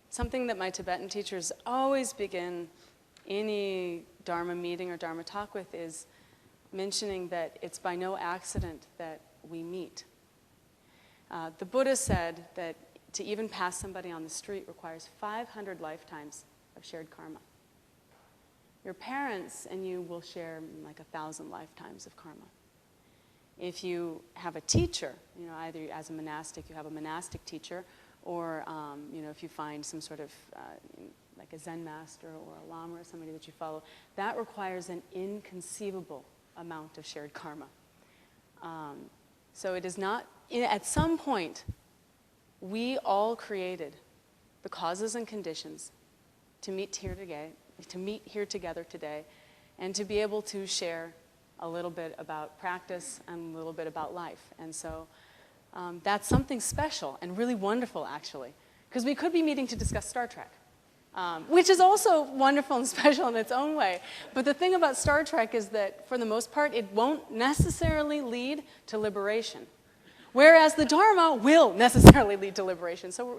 Something that my Tibetan teachers always begin any Dharma meeting or Dharma talk with is mentioning that it's by no accident that we meet. The Buddha said that to even pass somebody on the street requires 500 lifetimes of shared karma. Your parents and you will share like 1,000 lifetimes of karma. If you have a teacher, either as a monastic, you have a monastic teacher, or if you find some sort of like a Zen master or a lama or somebody that you follow, that requires an inconceivable amount of shared karma. So it is not, at some point, we all created the causes and conditions to meet here together today, and to be able to share a little bit about practice and a little bit about life. And so that's something special and really wonderful, actually, because we could be meeting to discuss Star Trek, which is also wonderful and special in its own way. But the thing about Star Trek is that, for the most part, it won't necessarily lead to liberation, whereas the Dharma will necessarily lead to liberation. So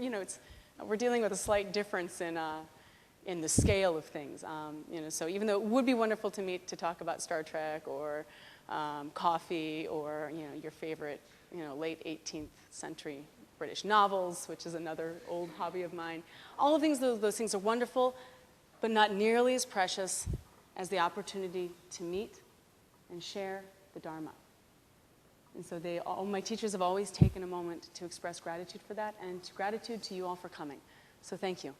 we're dealing with a slight difference in the scale of things. So even though it would be wonderful to meet to talk about Star Trek or coffee or your favorite late 18th century British novels, which is another old hobby of mine, all of those things are wonderful, but not nearly as precious as the opportunity to meet and share the Dharma. And so all my teachers have always taken a moment to express gratitude for that, and gratitude to you all for coming. So thank you.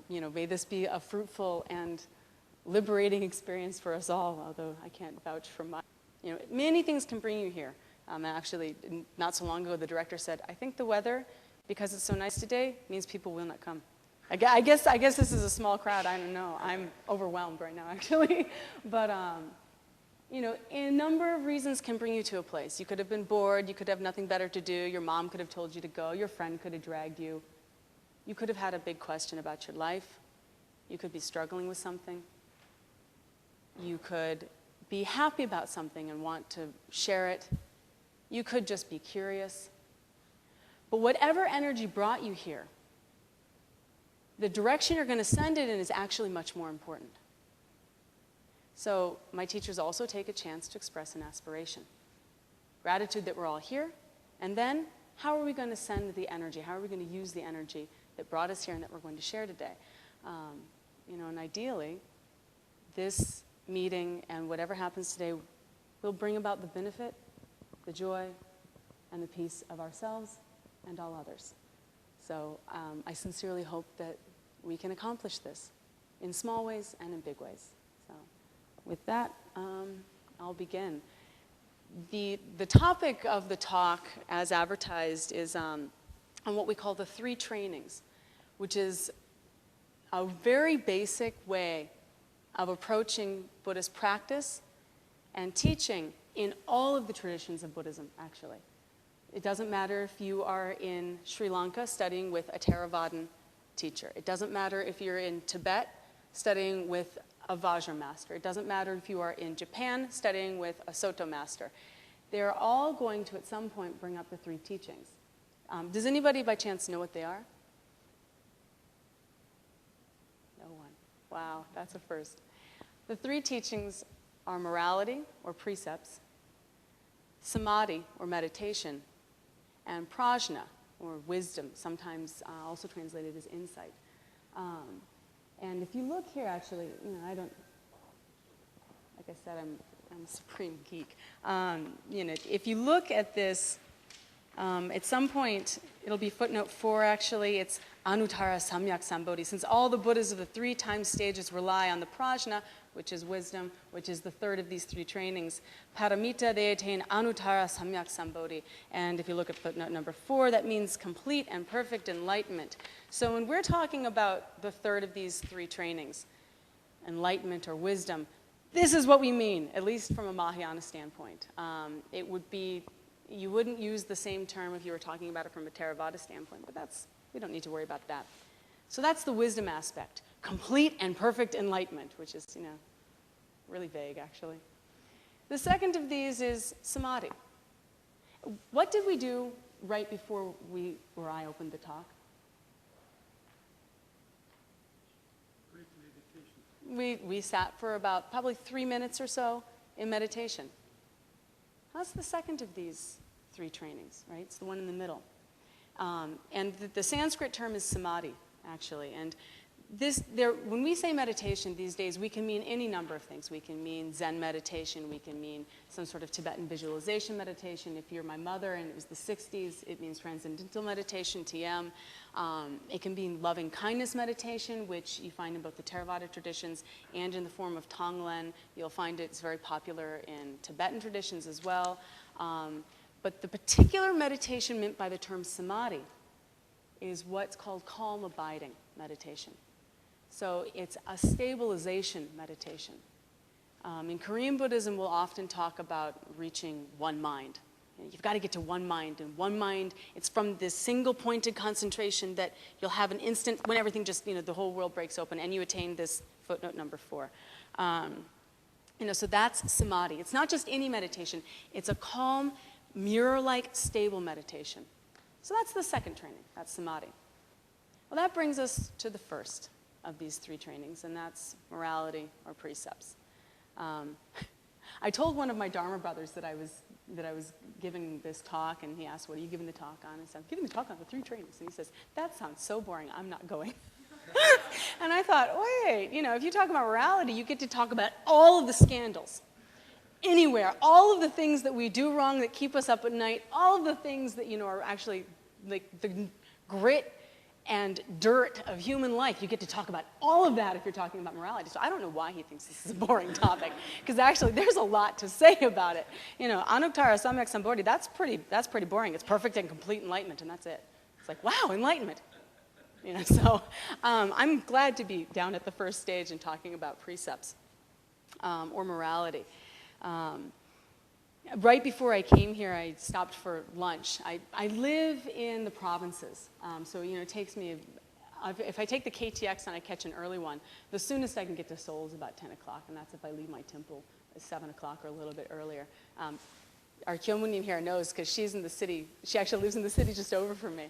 May this be a fruitful and liberating experience for us all, although I can't vouch for my, many things can bring you here. Actually, not so long ago, the director said, I think the weather, because it's so nice today, means people will not come. I guess this is a small crowd, I don't know. I'm overwhelmed right now, actually. But, a number of reasons can bring you to a place. You could have been bored, you could have nothing better to do, your mom could have told you to go, your friend could have dragged you. You could have had a big question about your life. You could be struggling with something. You could be happy about something and want to share it. You could just be curious. But whatever energy brought you here, the direction you're going to send it in is actually much more important. So my teachers also take a chance to express an aspiration. Gratitude that we're all here, and then how are we going to send the energy? How are we going to use the energy that brought us here and that we're going to share today? And ideally, this meeting and whatever happens today will bring about the benefit, the joy, and the peace of ourselves and all others. So I sincerely hope that we can accomplish this in small ways and in big ways. So with that, I'll begin. The topic of the talk, as advertised, is on what we call the 3 trainings, which is a very basic way of approaching Buddhist practice and teaching in all of the traditions of Buddhism, actually. It doesn't matter if you are in Sri Lanka studying with a Theravadan teacher. It doesn't matter if you're in Tibet studying with a Vajra master. It doesn't matter if you are in Japan studying with a Soto master. They're all going to, at some point, bring up the 3 teachings. Does anybody by chance know what they are? No one. Wow, that's a first. The 3 teachings are morality, or precepts, samadhi, or meditation, and prajna, or wisdom, sometimes also translated as insight. And if you look here, actually, I don't, like I said, I'm a supreme geek. If you look at this, at some point, it'll be footnote 4, actually. It's Anuttara Samyak Sambodhi. Since all the Buddhas of the 3 time stages rely on the prajna, which is wisdom, which is the third of these 3 trainings, paramita, they attain Anuttara Samyak Sambodhi. And if you look at footnote number 4, that means complete and perfect enlightenment. So when we're talking about the third of these 3 trainings, enlightenment or wisdom, this is what we mean, at least from a Mahayana standpoint. It would be, you wouldn't use the same term if you were talking about it from a Theravada standpoint, but we don't need to worry about that. So that's the wisdom aspect, complete and perfect enlightenment, which is, really vague, actually. The second of these is samadhi. What did we do right before I opened the talk? We sat for about probably 3 minutes or so in meditation. That's the second of these 3 trainings, right? It's the one in the middle. And the Sanskrit term is samadhi, actually. And when we say meditation these days, we can mean any number of things. We can mean Zen meditation. We can mean some sort of Tibetan visualization meditation. If you're my mother and it was the 60s, it means transcendental meditation, TM. It can be loving kindness meditation, which you find in both the Theravada traditions and in the form of Tonglen. You'll find it's very popular in Tibetan traditions as well. But the particular meditation meant by the term samadhi is what's called calm abiding meditation. So it's a stabilization meditation. In Korean Buddhism, we'll often talk about reaching one mind. You've got to get to one mind, and one mind, it's from this single pointed concentration that you'll have an instant, when everything just, the whole world breaks open, and you attain this footnote number 4. So that's samadhi. It's not just any meditation. It's a calm, mirror-like, stable meditation. So that's the second training. That's samadhi. Well, that brings us to the first of these 3 trainings, and that's morality or precepts. I told one of my Dharma brothers that I was giving this talk, and he asked, "What are you giving the talk on?" I said, "I'm giving the talk on the 3 trainings." And he says, "That sounds so boring. I'm not going." And I thought, wait, if you talk about morality, you get to talk about all of the scandals. Anywhere, all of the things that we do wrong that keep us up at night, all of the things that, are actually like the grit and dirt of human life. You get to talk about all of that if you're talking about morality. So I don't know why he thinks this is a boring topic, because actually there's a lot to say about it. Anuttara Samyak Sambodhi, that's pretty boring. It's perfect and complete enlightenment, and that's it. It's like, wow, enlightenment. So I'm glad to be down at the first stage and talking about precepts or morality. Right before I came here, I stopped for lunch. I live in the provinces, so it takes me, if I take the KTX and I catch an early one, the soonest I can get to Seoul is about 10 o'clock, and that's if I leave my temple at 7 o'clock or a little bit earlier. Our Kyomunim here knows, because she's in the city. She actually lives in the city just over from me,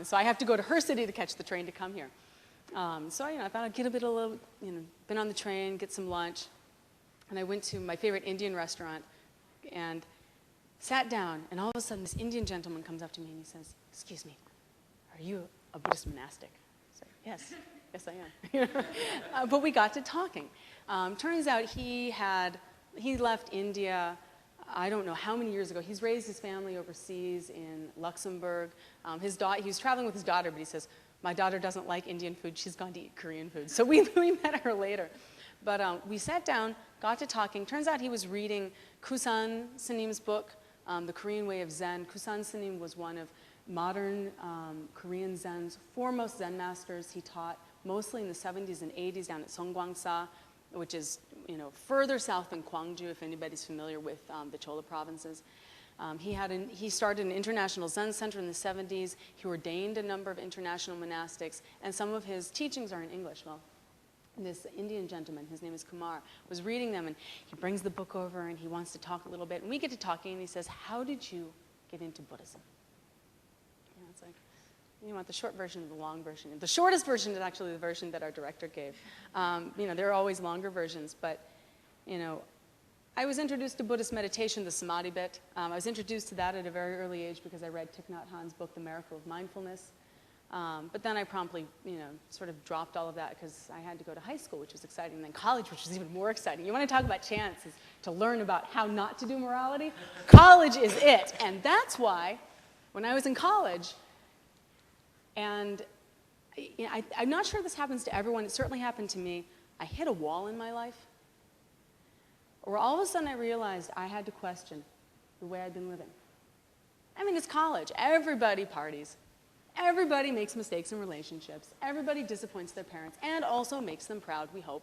so I have to go to her city to catch the train to come here. So I thought I'd get been on the train, get some lunch, and I went to my favorite Indian restaurant and sat down, and all of a sudden this Indian gentleman comes up to me and he says, "Excuse me, are you a Buddhist monastic?" I said, yes I am. But we got to talking. Turns out he left India, I don't know how many years ago. He's raised his family overseas in Luxembourg. He was traveling with his daughter, but he says, "My daughter doesn't like Indian food, she's gone to eat Korean food." So we met her later. But we sat down, got to talking. Turns out he was reading Sunsunsim's book, The Korean Way of Zen. Sunsunsim was one of modern Korean Zen's foremost Zen masters. He taught mostly in the 70s and 80s down at Seonggwangsa, which is further south than Gwangju, if anybody's familiar with the Chola provinces. He started an international Zen center in the 70s. He ordained a number of international monastics, and some of his teachings are in English. Well, this Indian gentleman, his name is Kumar, was reading them, and he brings the book over and he wants to talk a little bit. And we get to talking, and he says, "How did you get into Buddhism?" It's like, you want the short version or the long version? The shortest version is actually the version that our director gave. There are always longer versions, but I was introduced to Buddhist meditation, the samadhi bit. I was introduced to that at a very early age because I read Thich Nhat Hanh's book, The Miracle of Mindfulness. But then I promptly, sort of dropped all of that because I had to go to high school, which was exciting, and then college, which was even more exciting. You want to talk about chances to learn about how not to do morality? College is it. And that's why, when I was in college, and I'm not sure this happens to everyone, it certainly happened to me, I hit a wall in my life, where all of a sudden I realized I had to question the way I'd been living. It's college. Everybody parties. Everybody makes mistakes in relationships. Everybody disappoints their parents and also makes them proud, we hope.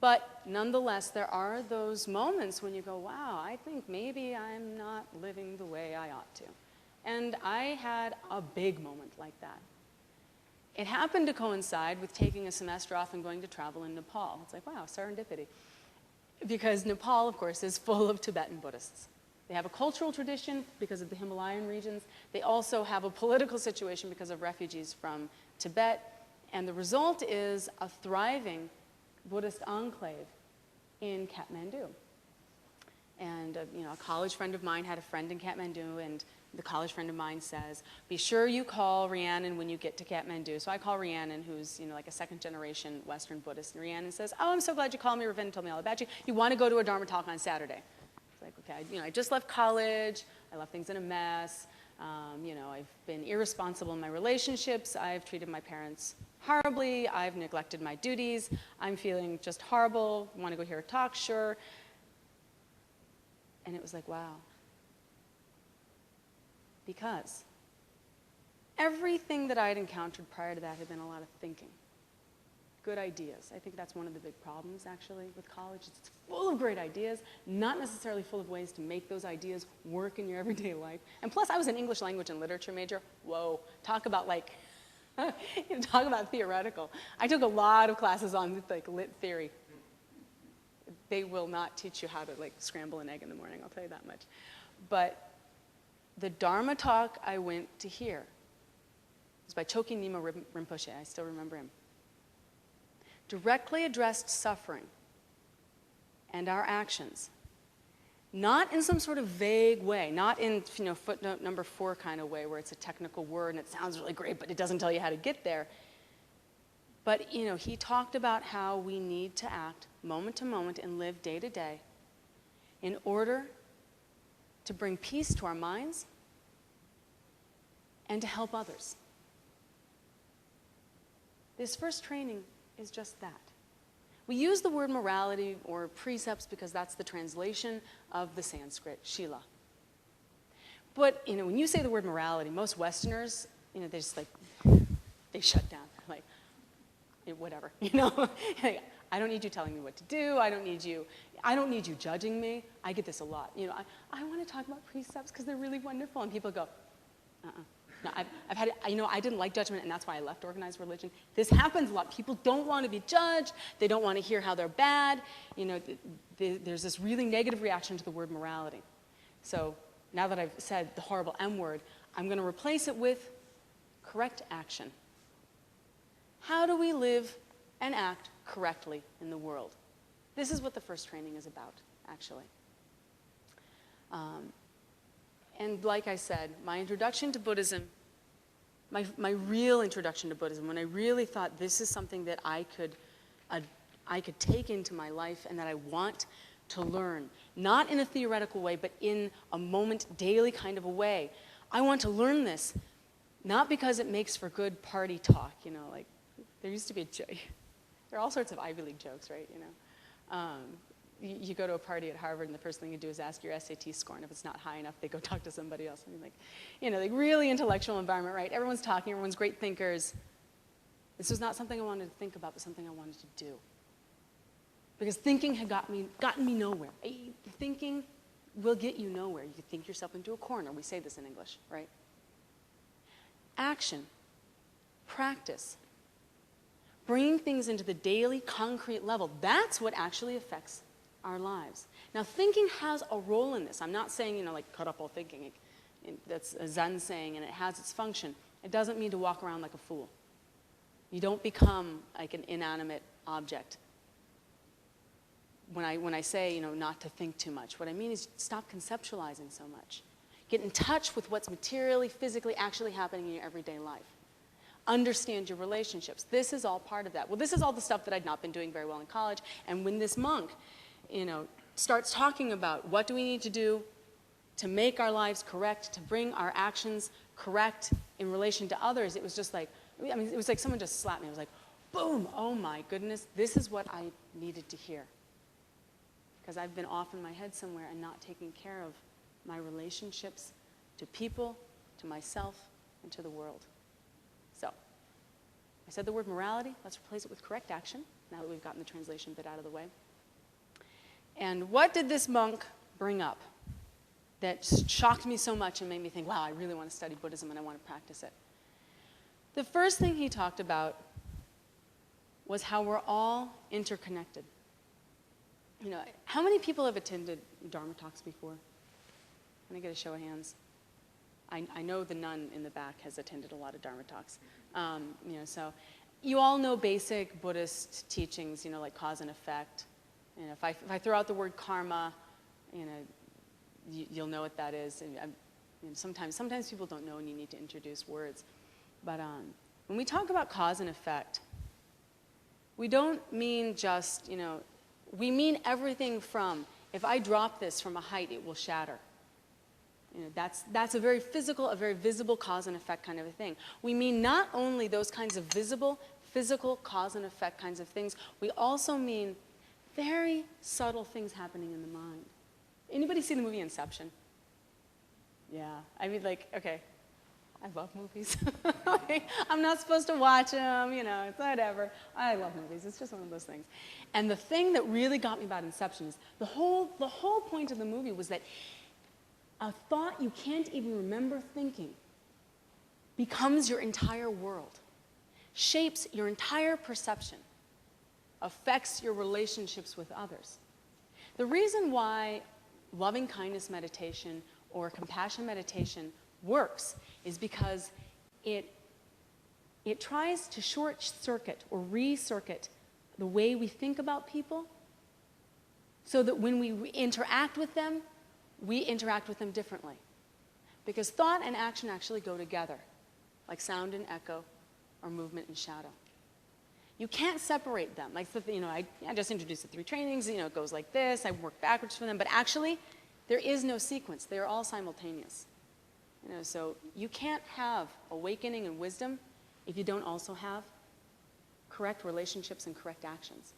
But nonetheless, there are those moments when you go, wow, I think maybe I'm not living the way I ought to. And I had a big moment like that. It happened to coincide with taking a semester off and going to travel in Nepal. It's like, wow, serendipity. Because Nepal, of course, is full of Tibetan Buddhists. They have a cultural tradition because of the Himalayan regions. They also have a political situation because of refugees from Tibet. And the result is a thriving Buddhist enclave in Kathmandu. And a college friend of mine had a friend in Kathmandu, and the college friend of mine says, be sure you call Rhiannon when you get to Kathmandu. So I call Rhiannon, who's like a second-generation Western Buddhist, and Rhiannon says, oh, I'm so glad you called me. Ravinder told me all about you. You want to go to a Dharma talk on Saturday? It's like, okay, I just left college. I left things in a mess. I've been irresponsible in my relationships. I've treated my parents horribly. I've neglected my duties. I'm feeling just horrible. Want to go hear a talk? Sure. And it was like, wow. Because everything that I had encountered prior to that had been a lot of thinking. Good ideas. I think that's one of the big problems, actually, with college. It's full of great ideas, not necessarily full of ways to make those ideas work in your everyday life. And plus, I was an English language and literature major. Whoa, talk about talk about theoretical. I took a lot of classes on lit theory. They will not teach you how to scramble an egg in the morning, I'll tell you that much. But the Dharma talk I went to hear was by Choki Nyima Rinpoche. I still remember him. Directly addressed suffering and our actions, not in some sort of vague way, not in footnote number 4 kind of way where it's a technical word and it sounds really great, but it doesn't tell you how to get there. But he talked about how we need to act moment to moment and live day to day in order to bring peace to our minds and to help others. This first training is just that. We use the word morality or precepts because that's the translation of the Sanskrit, Shila. But, when you say the word morality, most Westerners, they just they shut down. Whatever, I don't need you telling me what to do. I don't need you judging me. I get this a lot. I want to talk about precepts because they're really wonderful. And people go, No, I've had, I didn't like judgment, and that's why I left organized religion. This happens a lot. People don't want to be judged. They don't want to hear how they're bad. There's this really negative reaction to the word morality. So now that I've said the horrible M word, I'm going to replace it with correct action. How do we live and act correctly in the world? This is what the first training is about, actually. And like I said, my introduction to Buddhism, my real introduction to Buddhism, when I really thought this is something that I could take into my life and that I want to learn, not in a theoretical way, but in a moment, daily kind of a way. I want to learn this, not because it makes for good party talk, there used to be a joke. There are all sorts of Ivy League jokes, right, You go to a party at Harvard, and the first thing you do is ask your SAT score, and if it's not high enough, they go talk to somebody else. Really intellectual environment, right? Everyone's talking, everyone's great thinkers. This was not something I wanted to think about, but something I wanted to do. Because thinking had gotten me nowhere. Thinking will get you nowhere. You can think yourself into a corner. We say this in English, right? Action, practice, bringing things into the daily, concrete level, that's what actually affects our lives. Now, thinking has a role in this. I'm not saying, cut up all thinking. That's a Zen saying, and it has its function. It doesn't mean to walk around like a fool. You don't become like an inanimate object. When I say, not to think too much, what I mean is stop conceptualizing so much. Get in touch with what's materially, physically, actually happening in your everyday life. Understand your relationships. This is all part of that. Well, this is all the stuff that I'd not been doing very well in college. And when this monk, starts talking about what do we need to do to make our lives correct, to bring our actions correct in relation to others, it was just it was like someone just slapped me. It was like, boom, oh my goodness, this is what I needed to hear. Because I've been off in my head somewhere and not taking care of my relationships to people, to myself, and to the world. So, I said the word morality. Let's replace it with correct action, now that we've gotten the translation bit out of the way. And what did this monk bring up that shocked me so much and made me think, wow, I really want to study Buddhism and I want to practice it? The first thing he talked about was how we're all interconnected. How many people have attended Dharma talks before? Can I get a show of hands? I know the nun in the back has attended a lot of Dharma talks. you all know basic Buddhist teachings, like cause and effect. If I throw out the word karma, you'll know what that is. And sometimes people don't know and you need to introduce words. But when we talk about cause and effect, we don't mean just, we mean everything from, if I drop this from a height, it will shatter. That's a very physical, a very visible cause and effect kind of a thing. We mean not only those kinds of visible, physical cause and effect kinds of things, we also mean very subtle things happening in the mind. Anybody see the movie Inception? Yeah, okay, I love movies. I'm not supposed to watch them, it's whatever. I love movies, it's just one of those things. And the thing that really got me about Inception is the whole point of the movie was that a thought you can't even remember thinking becomes your entire world, shapes your entire perception, affects your relationships with others. The reason why loving kindness meditation or compassion meditation works is because it tries to short circuit or re-circuit the way we think about people so that when we interact with them, we interact with them differently. Because thought and action actually go together, like sound and echo or movement and shadow. You can't separate them. I just introduced the 3 trainings, it goes like this, I work backwards from them, but actually, there is no sequence. They are all simultaneous. So you can't have awakening and wisdom if you don't also have correct relationships and correct actions.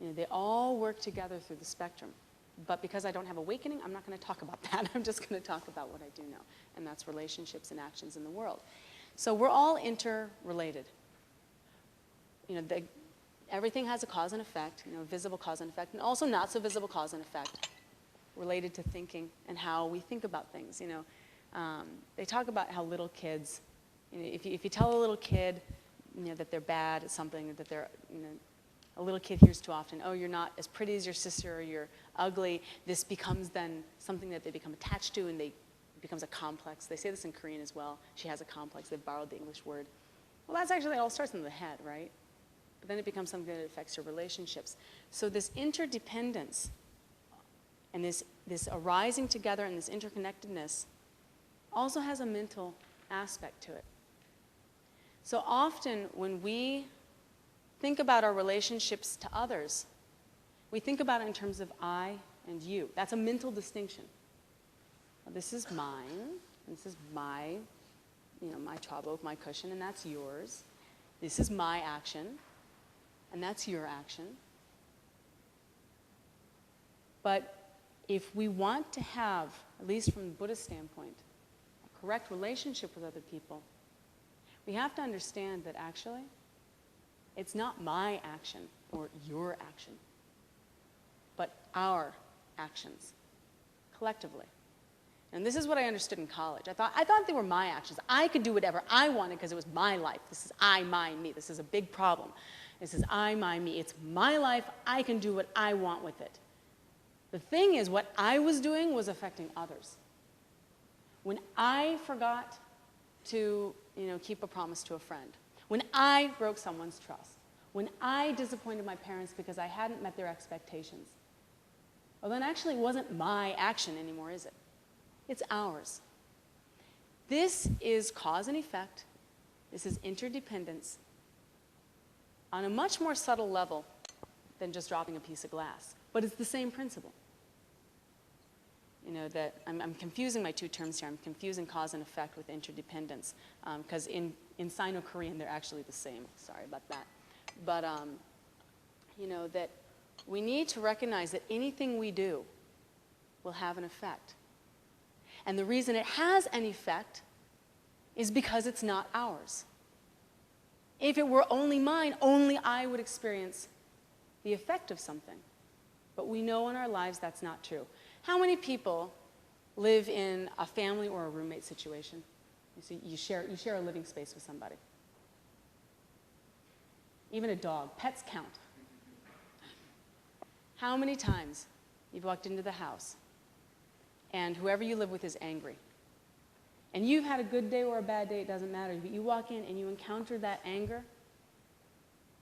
They all work together through the spectrum. But because I don't have awakening, I'm not going to talk about that. I'm just going to talk about what I do know, and that's relationships and actions in the world. So we're all interrelated. Everything has a cause and effect, visible cause and effect, and also not so visible cause and effect related to thinking and how we think about things. They talk about how little kids, if you tell a little kid, that they're bad at something, that they're, a little kid hears too often, oh, you're not as pretty as your sister, or you're ugly, this becomes then something that they become attached to, and it becomes a complex. They say this in Korean as well. She has a complex. They've borrowed the English word. Well, that's actually, it all starts in the head, right? But then it becomes something that affects your relationships. So this interdependence and this arising together and this interconnectedness also has a mental aspect to it. So often when we think about our relationships to others, we think about it in terms of I and you. That's a mental distinction. Well, this is mine, this is my chabo, my cushion, and that's yours. This is my action, and that's your action. But if we want to have, at least from the Buddhist standpoint, a correct relationship with other people, we have to understand that actually, it's not my action or your action, but our actions, collectively. And this is what I understood in college. I thought they were my actions. I could do whatever I wanted because it was my life. This is I, mine, me. This is a big problem. This is I, mine, me. It's my life. I can do what I want with it. The thing is, what I was doing was affecting others. When I forgot to, keep a promise to a friend, when I broke someone's trust, when I disappointed my parents because I hadn't met their expectations, well, then actually it wasn't my action anymore, is it? It's ours. This is cause and effect. This is interdependence on a much more subtle level than just dropping a piece of glass. But it's the same principle. That I'm confusing my 2 terms here. I'm confusing cause and effect with interdependence. Because in Sino-Korean, they're actually the same. Sorry about that. But, that we need to recognize that anything we do will have an effect. And the reason it has an effect is because it's not ours. If it were only mine, only I would experience the effect of something. But we know in our lives that's not true. How many people live in a family or a roommate situation? You share a living space with somebody. Even a dog. Pets count. How many times you've walked into the house and whoever you live with is angry, And you've had a good day or a bad day, it doesn't matter, but you walk in and you encounter that anger,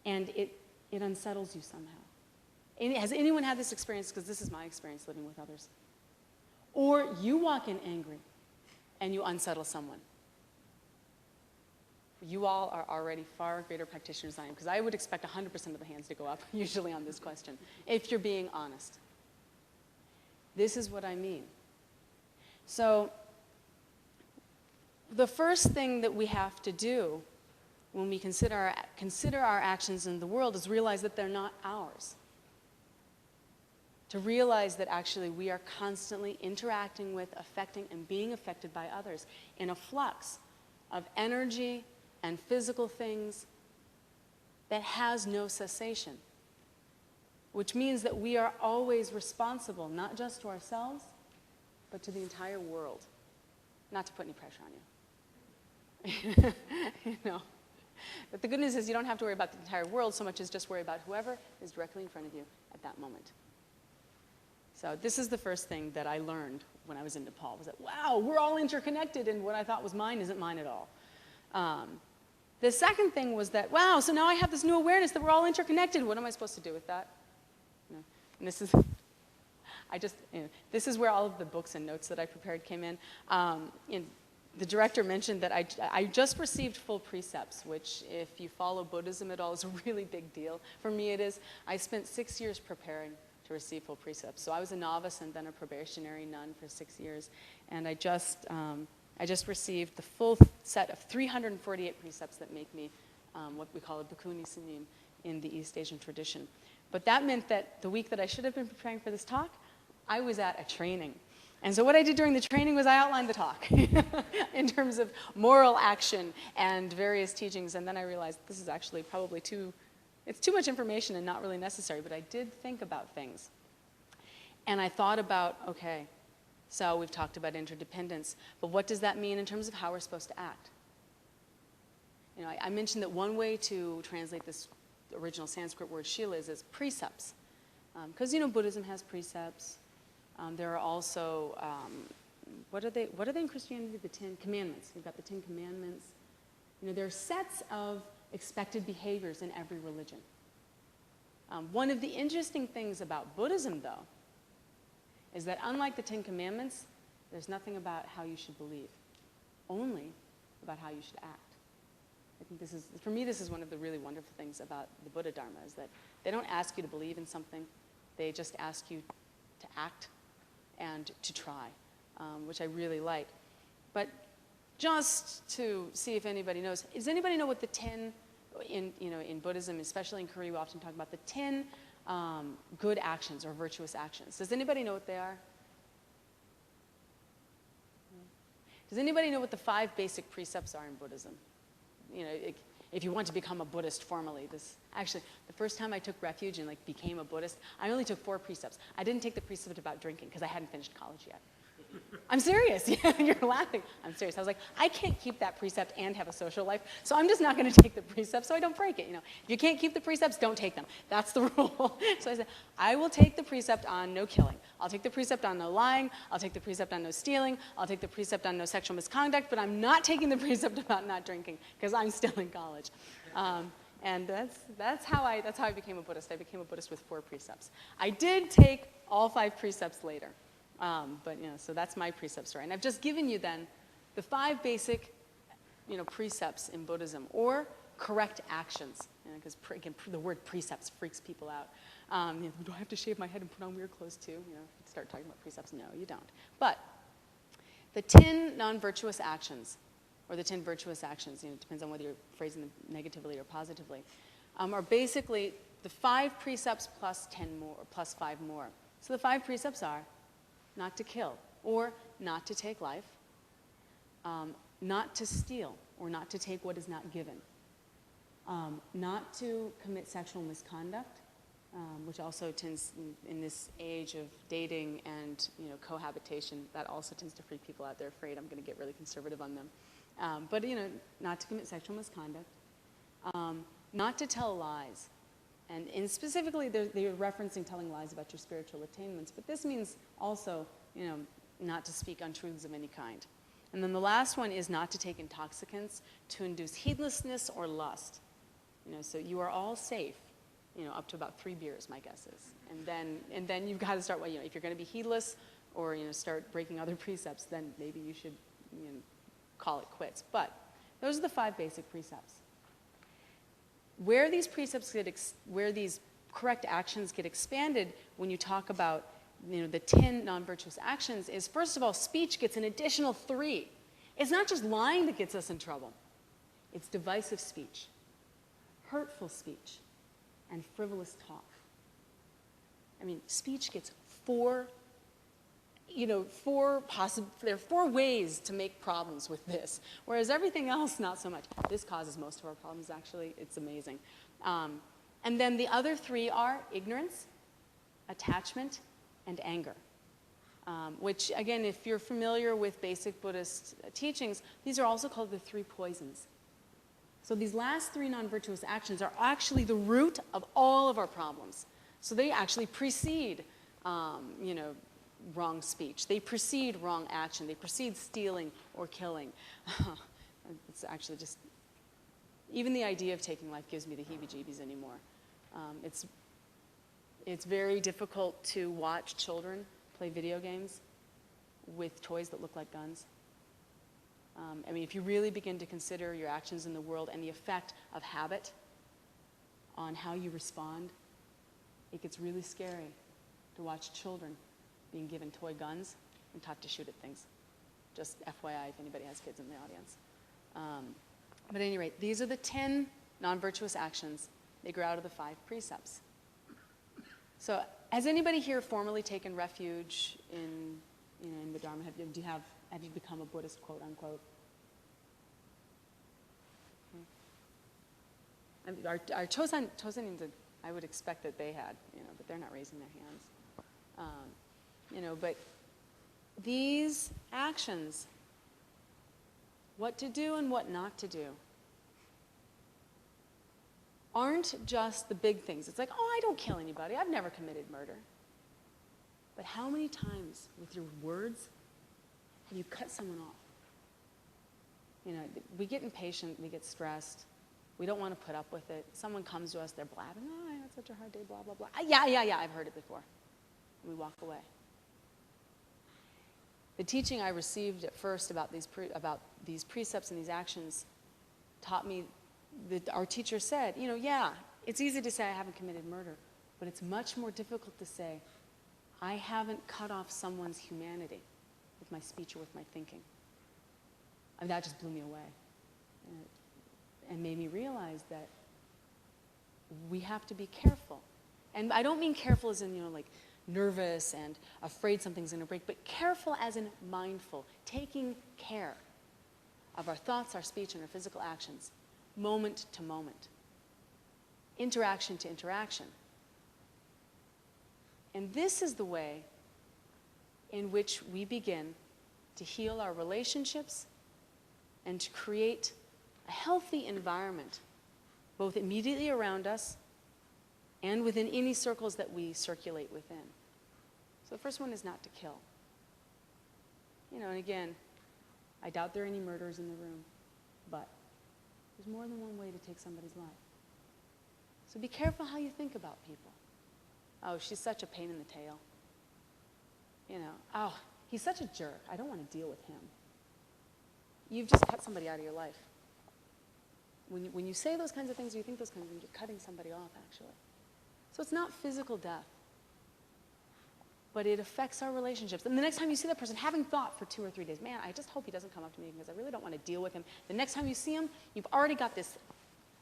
and it unsettles you somehow. And has anyone had this experience? Because this is my experience living with others. Or you walk in angry, and you unsettle someone. You all are already far greater practitioners than I am, because I would expect 100% of the hands to go up, usually on this question, if you're being honest. This is what I mean. So, the first thing that we have to do when we consider our actions in the world is realize that they're not ours. To realize that actually we are constantly interacting with, affecting, and being affected by others in a flux of energy and physical things that has no cessation. Which means that we are always responsible, not just to ourselves, but to the entire world. Not to put any pressure on you. You know. But the good news is you don't have to worry about the entire world so much as just worry about whoever is directly in front of you at that moment. So this is the first thing that I learned when I was in Nepal, was that, wow, we're all interconnected, and what I thought was mine isn't mine at all. The second thing was that, wow, so now I have this new awareness that we're all interconnected. What am I supposed to do with that? You know, and this is, this is where all of the books and notes that I prepared came in. The director mentioned that I just received full precepts, which if you follow Buddhism at all is a really big deal. For me it is. I spent 6 years preparing to receive full precepts. So I was a novice and then a probationary nun for 6 years. And I just received the full set of 348 precepts that make me what we call a bhikkhuni sanim in the East Asian tradition. But that meant that the week that I should have been preparing for this talk, I was at a training. And so what I did during the training was I outlined the talk in terms of moral action and various teachings. And then I realized this is actually probably it's too much information and not really necessary. But I did think about things. And I thought about, okay, so we've talked about interdependence, but what does that mean in terms of how we're supposed to act? You know, I mentioned that one way to translate this original Sanskrit word shila is as precepts. Because, you know, Buddhism has precepts. There are also, what are they in Christianity? The 10 Commandments. We've got the 10 Commandments. You know, there are sets of expected behaviors in every religion. One of the interesting things about Buddhism, though, is that unlike the 10 Commandments, there's nothing about how you should believe, only about how you should act. I think this is, for me, this is one of the really wonderful things about the Buddha Dharma, is that they don't ask you to believe in something, they just ask you to act and to try, which I really like. But just to see if anybody knows, does anybody know what the 10, in Buddhism, especially in Korea, we often talk about the 10 good actions or virtuous actions. Does anybody know what they are? Does anybody know what the 5 basic precepts are in Buddhism? You know, if you want to become a Buddhist formally, actually, the first time I took refuge and became a Buddhist, I only took 4 precepts. I didn't take the precept about drinking because I hadn't finished college yet. I'm serious. Yeah, you're laughing. I'm serious. I was like, I can't keep that precept and have a social life, so I'm just not going to take the precept so I don't break it. You know, if you can't keep the precepts, don't take them. That's the rule. So I said, I will take the precept on no killing. I'll take the precept on no lying. I'll take the precept on no stealing. I'll take the precept on no sexual misconduct, but I'm not taking the precept about not drinking because I'm still in college. And that's how I became a Buddhist. I became a Buddhist with 4 precepts. I did take all 5 precepts later. But, you know, so that's my precept story. And I've just given you then the 5 basic, precepts in Buddhism, or correct actions, because the word precepts freaks people out. Do I have to shave my head and put on weird clothes too? Start talking about precepts. No, you don't. But the 10 non-virtuous actions, or the 10 virtuous actions, it depends on whether you're phrasing them negatively or positively, are basically the 5 precepts plus 10 more, or plus 5 more. So the 5 precepts are: not to kill, or not to take life, not to steal, or not to take what is not given, not to commit sexual misconduct, which also tends, in this age of dating and cohabitation, that also tends to freak people out. They're afraid I'm going to get really conservative on them. But not to commit sexual misconduct, not to tell lies. And specifically, they're referencing telling lies about your spiritual attainments. But this means also, not to speak untruths of any kind. And then the last one is not to take intoxicants to induce heedlessness or lust. So you are all safe, up to about 3 beers, my guess is. And then you've got to start, if you're going to be heedless or, start breaking other precepts, then maybe you should, call it quits. But those are the 5 basic precepts. Where these precepts where these correct actions get expanded when you talk about the 10 non-virtuous actions is, first of all, speech gets an additional 3. It's not just lying that gets us in trouble. It's divisive speech, hurtful speech, and frivolous talk. Speech gets 4, there are 4 ways to make problems with this, whereas everything else, not so much. This causes most of our problems, actually. It's amazing. And then the other 3 are ignorance, attachment, and anger, which, again, if you're familiar with basic Buddhist teachings, these are also called the 3 poisons. So these last 3 non-virtuous actions are actually the root of all of our problems. So they actually precede, wrong speech. They precede wrong action. They precede stealing or killing. It's actually just, even the idea of taking life gives me the heebie-jeebies anymore. It's very difficult to watch children play video games with toys that look like guns. If you really begin to consider your actions in the world and the effect of habit on how you respond, it gets really scary to watch children being given toy guns and taught to shoot at things. Just FYI if anybody has kids in the audience. But at any rate, these are the 10 non-virtuous actions. They grow out of the 5 precepts. So has anybody here formally taken refuge in the Dharma? Have you become a Buddhist, quote unquote? Our Chosanins, I would expect that they had, but they're not raising their hands. But these actions, what to do and what not to do, aren't just the big things. It's like, I don't kill anybody. I've never committed murder. But how many times with your words have you cut someone off? We get impatient, we get stressed. We don't want to put up with it. Someone comes to us, they're blabbing, I had such a hard day, blah, blah, blah. Yeah, I've heard it before. And we walk away. The teaching I received at first about these precepts and these actions taught me that our teacher said, it's easy to say I haven't committed murder, but it's much more difficult to say I haven't cut off someone's humanity with my speech or with my thinking. That just blew me away. And made me realize that we have to be careful. And I don't mean careful as in, like nervous and afraid something's going to break, but careful as in mindful, taking care of our thoughts, our speech, and our physical actions, moment to moment, interaction to interaction. And this is the way in which we begin to heal our relationships and to create a healthy environment, both immediately around us and within any circles that we circulate within. So the first one is not to kill. And again, I doubt there are any murderers in the room, but there's more than one way to take somebody's life. So be careful how you think about people. Oh, she's such a pain in the tail. Oh, he's such a jerk. I don't want to deal with him. You've just cut somebody out of your life. When you say those kinds of things, or you think those kinds of things, you're cutting somebody off, actually. So it's not physical death, but it affects our relationships. And the next time you see that person, having thought for 2 or 3 days, man, I just hope he doesn't come up to me because I really don't want to deal with him. The next time you see him, you've already got this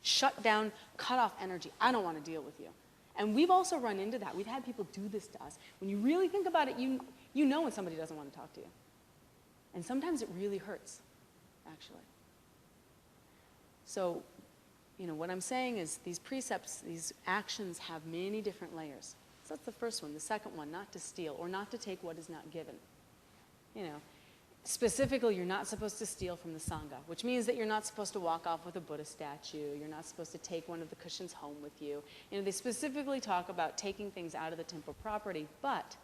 shut down, cut off energy. I don't want to deal with you. And we've also run into that. We've had people do this to us. When you really think about it, you know when somebody doesn't want to talk to you. And sometimes it really hurts, actually. So, what I'm saying is these precepts, these actions have many different layers. So that's the first one. The second one, not to steal or not to take what is not given. Specifically, you're not supposed to steal from the Sangha, which means that you're not supposed to walk off with a Buddha statue. You're not supposed to take one of the cushions home with you. They specifically talk about taking things out of the temple property, but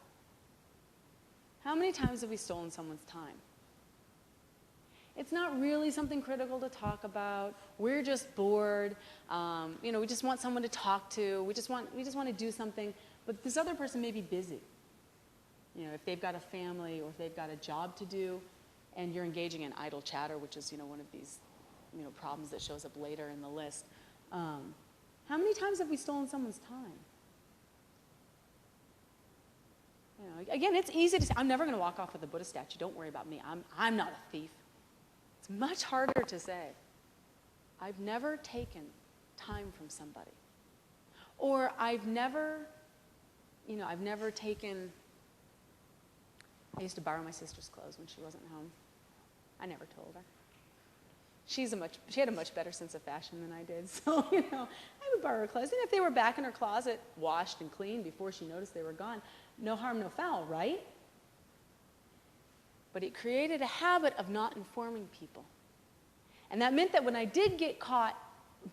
how many times have we stolen someone's time? It's not really something critical to talk about. We're just bored. You know, we just want someone to talk to. We just want to do something. But this other person may be busy. You know, if they've got a family or if they've got a job to do, and you're engaging in idle chatter, which is, you know, one of these, you know, problems that shows up later in the list. How many times have we stolen someone's time? You know, again, it's easy to say, I'm never going to walk off with a Buddha statue. Don't worry about me. I'm not a thief. It's much harder to say, I've never taken time from somebody. Or I've never taken, I used to borrow my sister's clothes when she wasn't home. I never told her. She had a much better sense of fashion than I did. So, you know, I would borrow her clothes. And if they were back in her closet, washed and cleaned before she noticed they were gone, no harm, no foul, right? But it created a habit of not informing people. And that meant that when I did get caught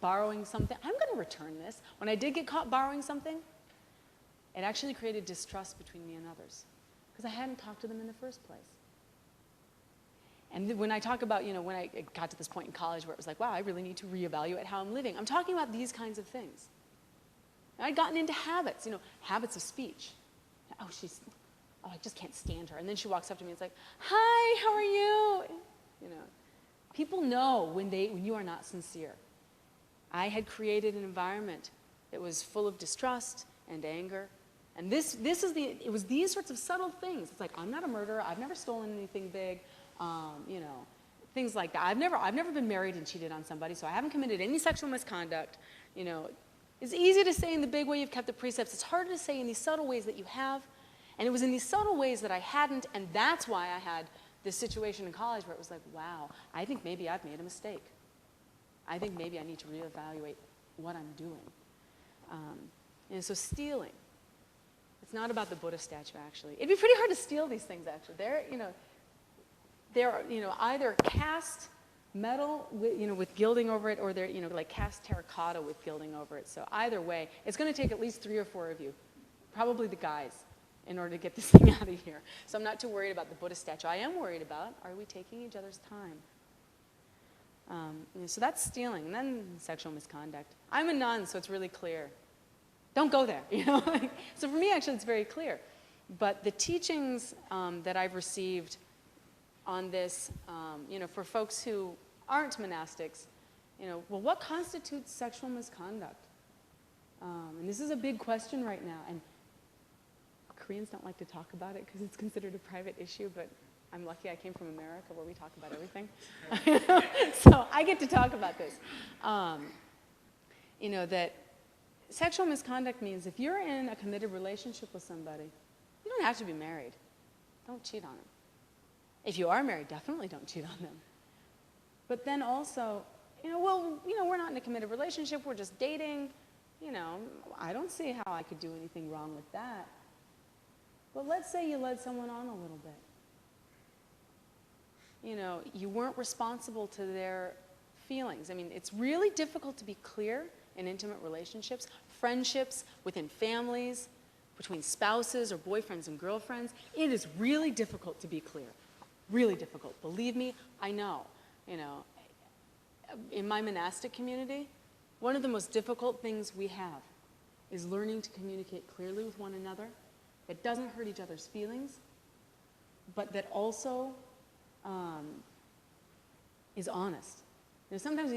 borrowing something, I'm going to return this. When I did get caught borrowing something, it actually created distrust between me and others because I hadn't talked to them in the first place. And when I talk about, you know, when I got to this point in college where it was like, wow, I really need to reevaluate how I'm living, I'm talking about these kinds of things. And I'd gotten into habits, you know, habits of speech. Oh, I just can't stand her. And then she walks up to me and it's like, hi, how are you? You know, people know when you are not sincere. I had created an environment that was full of distrust and anger. And it was these sorts of subtle things. It's like, I'm not a murderer. I've never stolen anything big. You know, things like that. I've never been married and cheated on somebody, so I haven't committed any sexual misconduct. You know, it's easy to say in the big way you've kept the precepts. It's harder to say in these subtle ways that you have. And it was in these subtle ways that I hadn't, and that's why I had this situation in college where it was like, wow, I think maybe I've made a mistake. I think maybe I need to reevaluate what I'm doing. And so stealing. It's not about the Buddha statue, actually. It'd be pretty hard to steal these things, actually. They're either cast metal with gilding over it, or they're like cast terracotta with gilding over it. So either way, it's going to take at least 3 or 4 of you, probably the guys, in order to get this thing out of here. So I'm not too worried about the Buddha statue. I am worried about, are we taking each other's time? So that's stealing. And then sexual misconduct. I'm a nun, so it's really clear. Don't go there. You know. So for me, actually, it's very clear. But the teachings that I've received on this, for folks who aren't monastics, well, what constitutes sexual misconduct? And this is a big question right now. And Koreans don't like to talk about it because it's considered a private issue, but I'm lucky I came from America where we talk about everything. So I get to talk about this. That sexual misconduct means if you're in a committed relationship with somebody, you don't have to be married. Don't cheat on them. If you are married, definitely don't cheat on them. But then also, we're not in a committed relationship, we're just dating. I don't see how I could do anything wrong with that. But let's say you led someone on a little bit. You weren't responsible to their feelings. I mean, it's really difficult to be clear in intimate relationships, friendships, within families, between spouses or boyfriends and girlfriends. It is really difficult to be clear. Really difficult. Believe me, I know. In my monastic community, one of the most difficult things we have is learning to communicate clearly with one another that doesn't hurt each other's feelings, but that also is honest. Sometimes,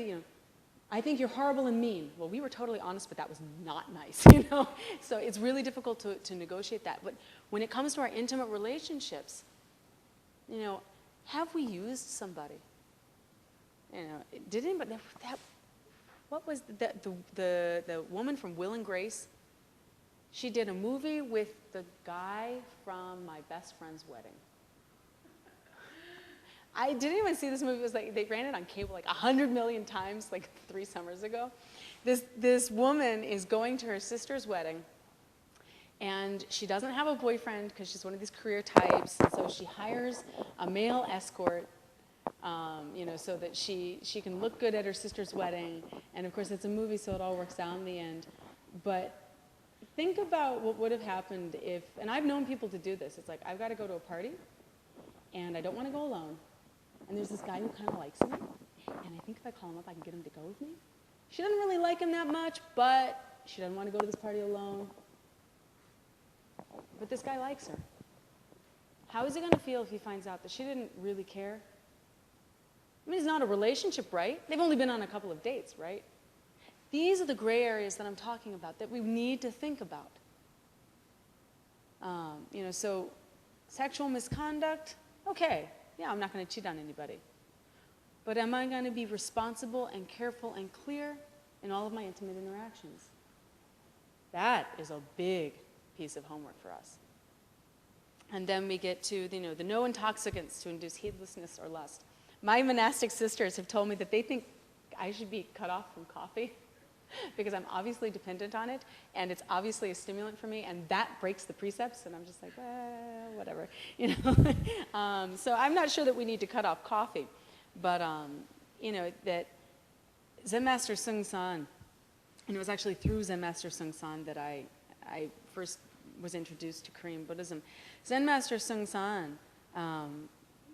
I think you're horrible and mean. Well, we were totally honest, but that was not nice, So it's really difficult to negotiate that. But when it comes to our intimate relationships, have we used somebody? Did anybody, what was the woman from Will and Grace? She did a movie with the guy from my best friend's wedding. I didn't even see this movie. It was like they ran it on cable like 100 million times, like 3 summers ago. This woman is going to her sister's wedding, and she doesn't have a boyfriend because she's one of these career types. And so she hires a male escort, so that she can look good at her sister's wedding. And of course, it's a movie, so it all works out in the end. But think about what would have happened if, and I've known people to do this. It's like, I've got to go to a party, and I don't want to go alone. and there's this guy who kind of likes me, and I think if I call him up, I can get him to go with me. She doesn't really like him that much, but she doesn't want to go to this party alone. But this guy likes her. How is he going to feel if he finds out that she didn't really care? I mean, it's not a relationship, right? They've only been on a couple of dates, right? These are the gray areas that I'm talking about that we need to think about. So sexual misconduct, okay, yeah, I'm not going to cheat on anybody. But am I going to be responsible and careful and clear in all of my intimate interactions? That is a big piece of homework for us. And then we get to the no intoxicants to induce heedlessness or lust. My monastic sisters have told me that they think I should be cut off from coffee because I'm obviously dependent on it, and it's obviously a stimulant for me, and that breaks the precepts, and I'm just like, well, whatever, So I'm not sure that we need to cut off coffee, but that Zen Master Seung San, and it was actually through Zen Master Seung San that I first was introduced to Korean Buddhism. Zen Master Seung San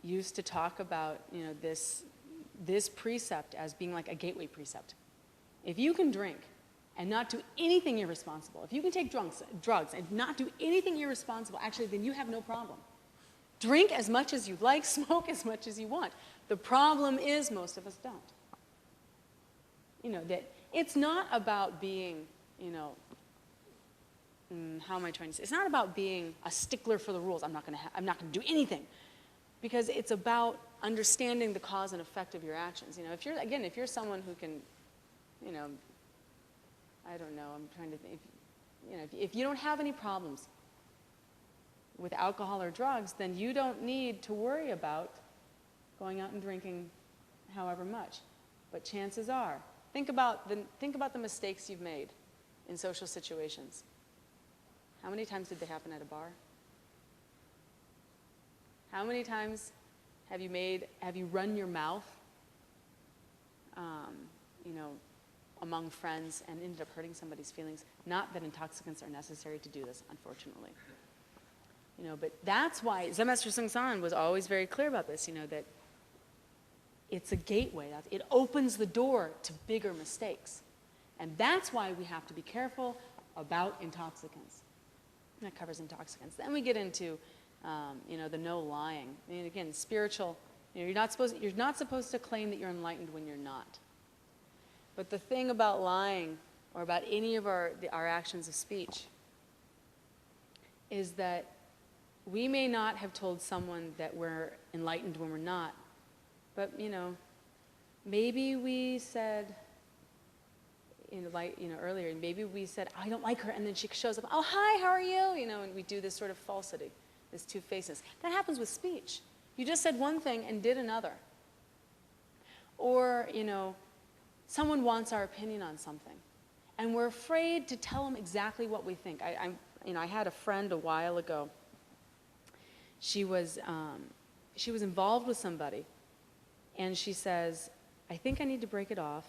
used to talk about this precept as being like a gateway precept. If you can drink and not do anything irresponsible, if you can take drugs and not do anything irresponsible, actually, then you have no problem. Drink as much as you like, smoke as much as you want. The problem is most of us don't. That it's not about being, how am I trying to say? It's not about being a stickler for the rules. I'm not going to do anything. Because it's about understanding the cause and effect of your actions. If you're someone who can, I don't know, I'm trying to think, if you don't have any problems with alcohol or drugs, then you don't need to worry about going out and drinking however much. But chances are, think about the mistakes you've made in social situations. How many times did they happen at a bar? How many times have you run your mouth, among friends and ended up hurting somebody's feelings? Not that intoxicants are necessary to do this, unfortunately. But that's why Zen Master Seung San was always very clear about this, that it's a gateway. It opens the door to bigger mistakes. And that's why we have to be careful about intoxicants. And that covers intoxicants. Then we get into the no lying. I mean, again, spiritual. You're not supposed to claim that you're enlightened when you're not. But the thing about lying, or about any of our actions of speech, is that we may not have told someone that we're enlightened when we're not. But maybe we said, earlier, maybe we said, I don't like her, and then she shows up, oh, hi, how are you? And we do this sort of falsity. There's two faces. That happens with speech. You just said one thing and did another. Or, someone wants our opinion on something, and we're afraid to tell them exactly what we think. I had a friend a while ago. She was involved with somebody, and she says, I think I need to break it off,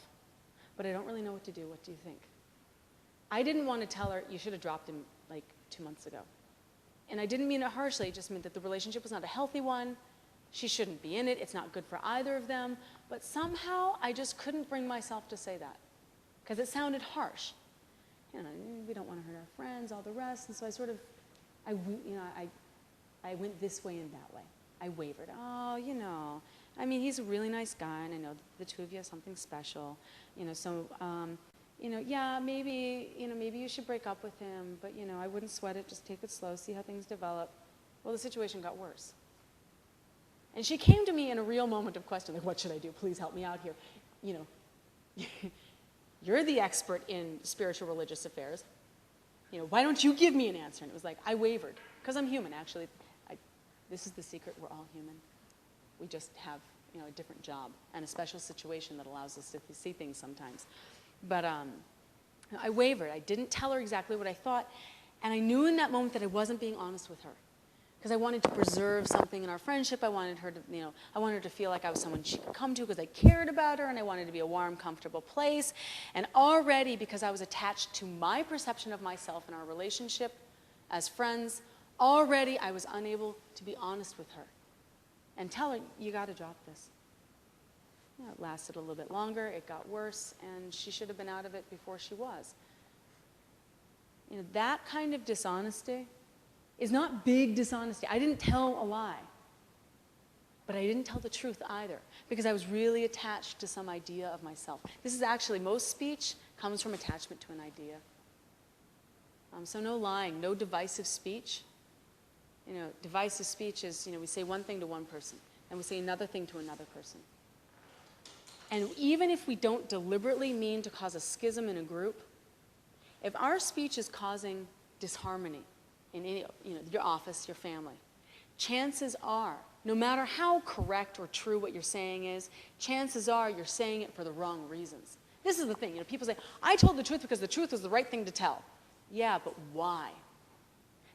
but I don't really know what to do. What do you think? I didn't want to tell her, you should have dropped him like 2 months ago. And I didn't mean it harshly. It just meant that the relationship was not a healthy one. She shouldn't be in it. It's not good for either of them. But somehow, I just couldn't bring myself to say that because it sounded harsh. We don't want to hurt our friends, all the rest. And so I went this way and that way. I wavered. Oh, he's a really nice guy, and I know the two of you have something special. Yeah, maybe you should break up with him, but, I wouldn't sweat it. Just take it slow, see how things develop. Well, the situation got worse. And she came to me in a real moment of question, like, what should I do? Please help me out here. You're the expert in spiritual religious affairs. Why don't you give me an answer? And it was like, I wavered, because I'm human, actually. This is the secret. We're all human. We just have, a different job and a special situation that allows us to see things sometimes. But I wavered. I didn't tell her exactly what I thought, and I knew in that moment that I wasn't being honest with her, because I wanted to preserve something in our friendship. I wanted her to, I wanted her to feel like I was someone she could come to because I cared about her, and I wanted it to be a warm, comfortable place. And already, because I was attached to my perception of myself and our relationship as friends, already I was unable to be honest with her and tell her, you got to drop this. It lasted a little bit longer, it got worse, and she should have been out of it before she was. That kind of dishonesty is not big dishonesty. I didn't tell a lie, but I didn't tell the truth either, because I was really attached to some idea of myself. This is actually, most speech comes from attachment to an idea. So no lying, no divisive speech. Divisive speech is, we say one thing to one person, and we say another thing to another person. And even if we don't deliberately mean to cause a schism in a group, if our speech is causing disharmony in any, your office, your family, chances are, no matter how correct or true what you're saying is, chances are you're saying it for the wrong reasons. This is the thing, people say, I told the truth because the truth was the right thing to tell. Yeah, but why?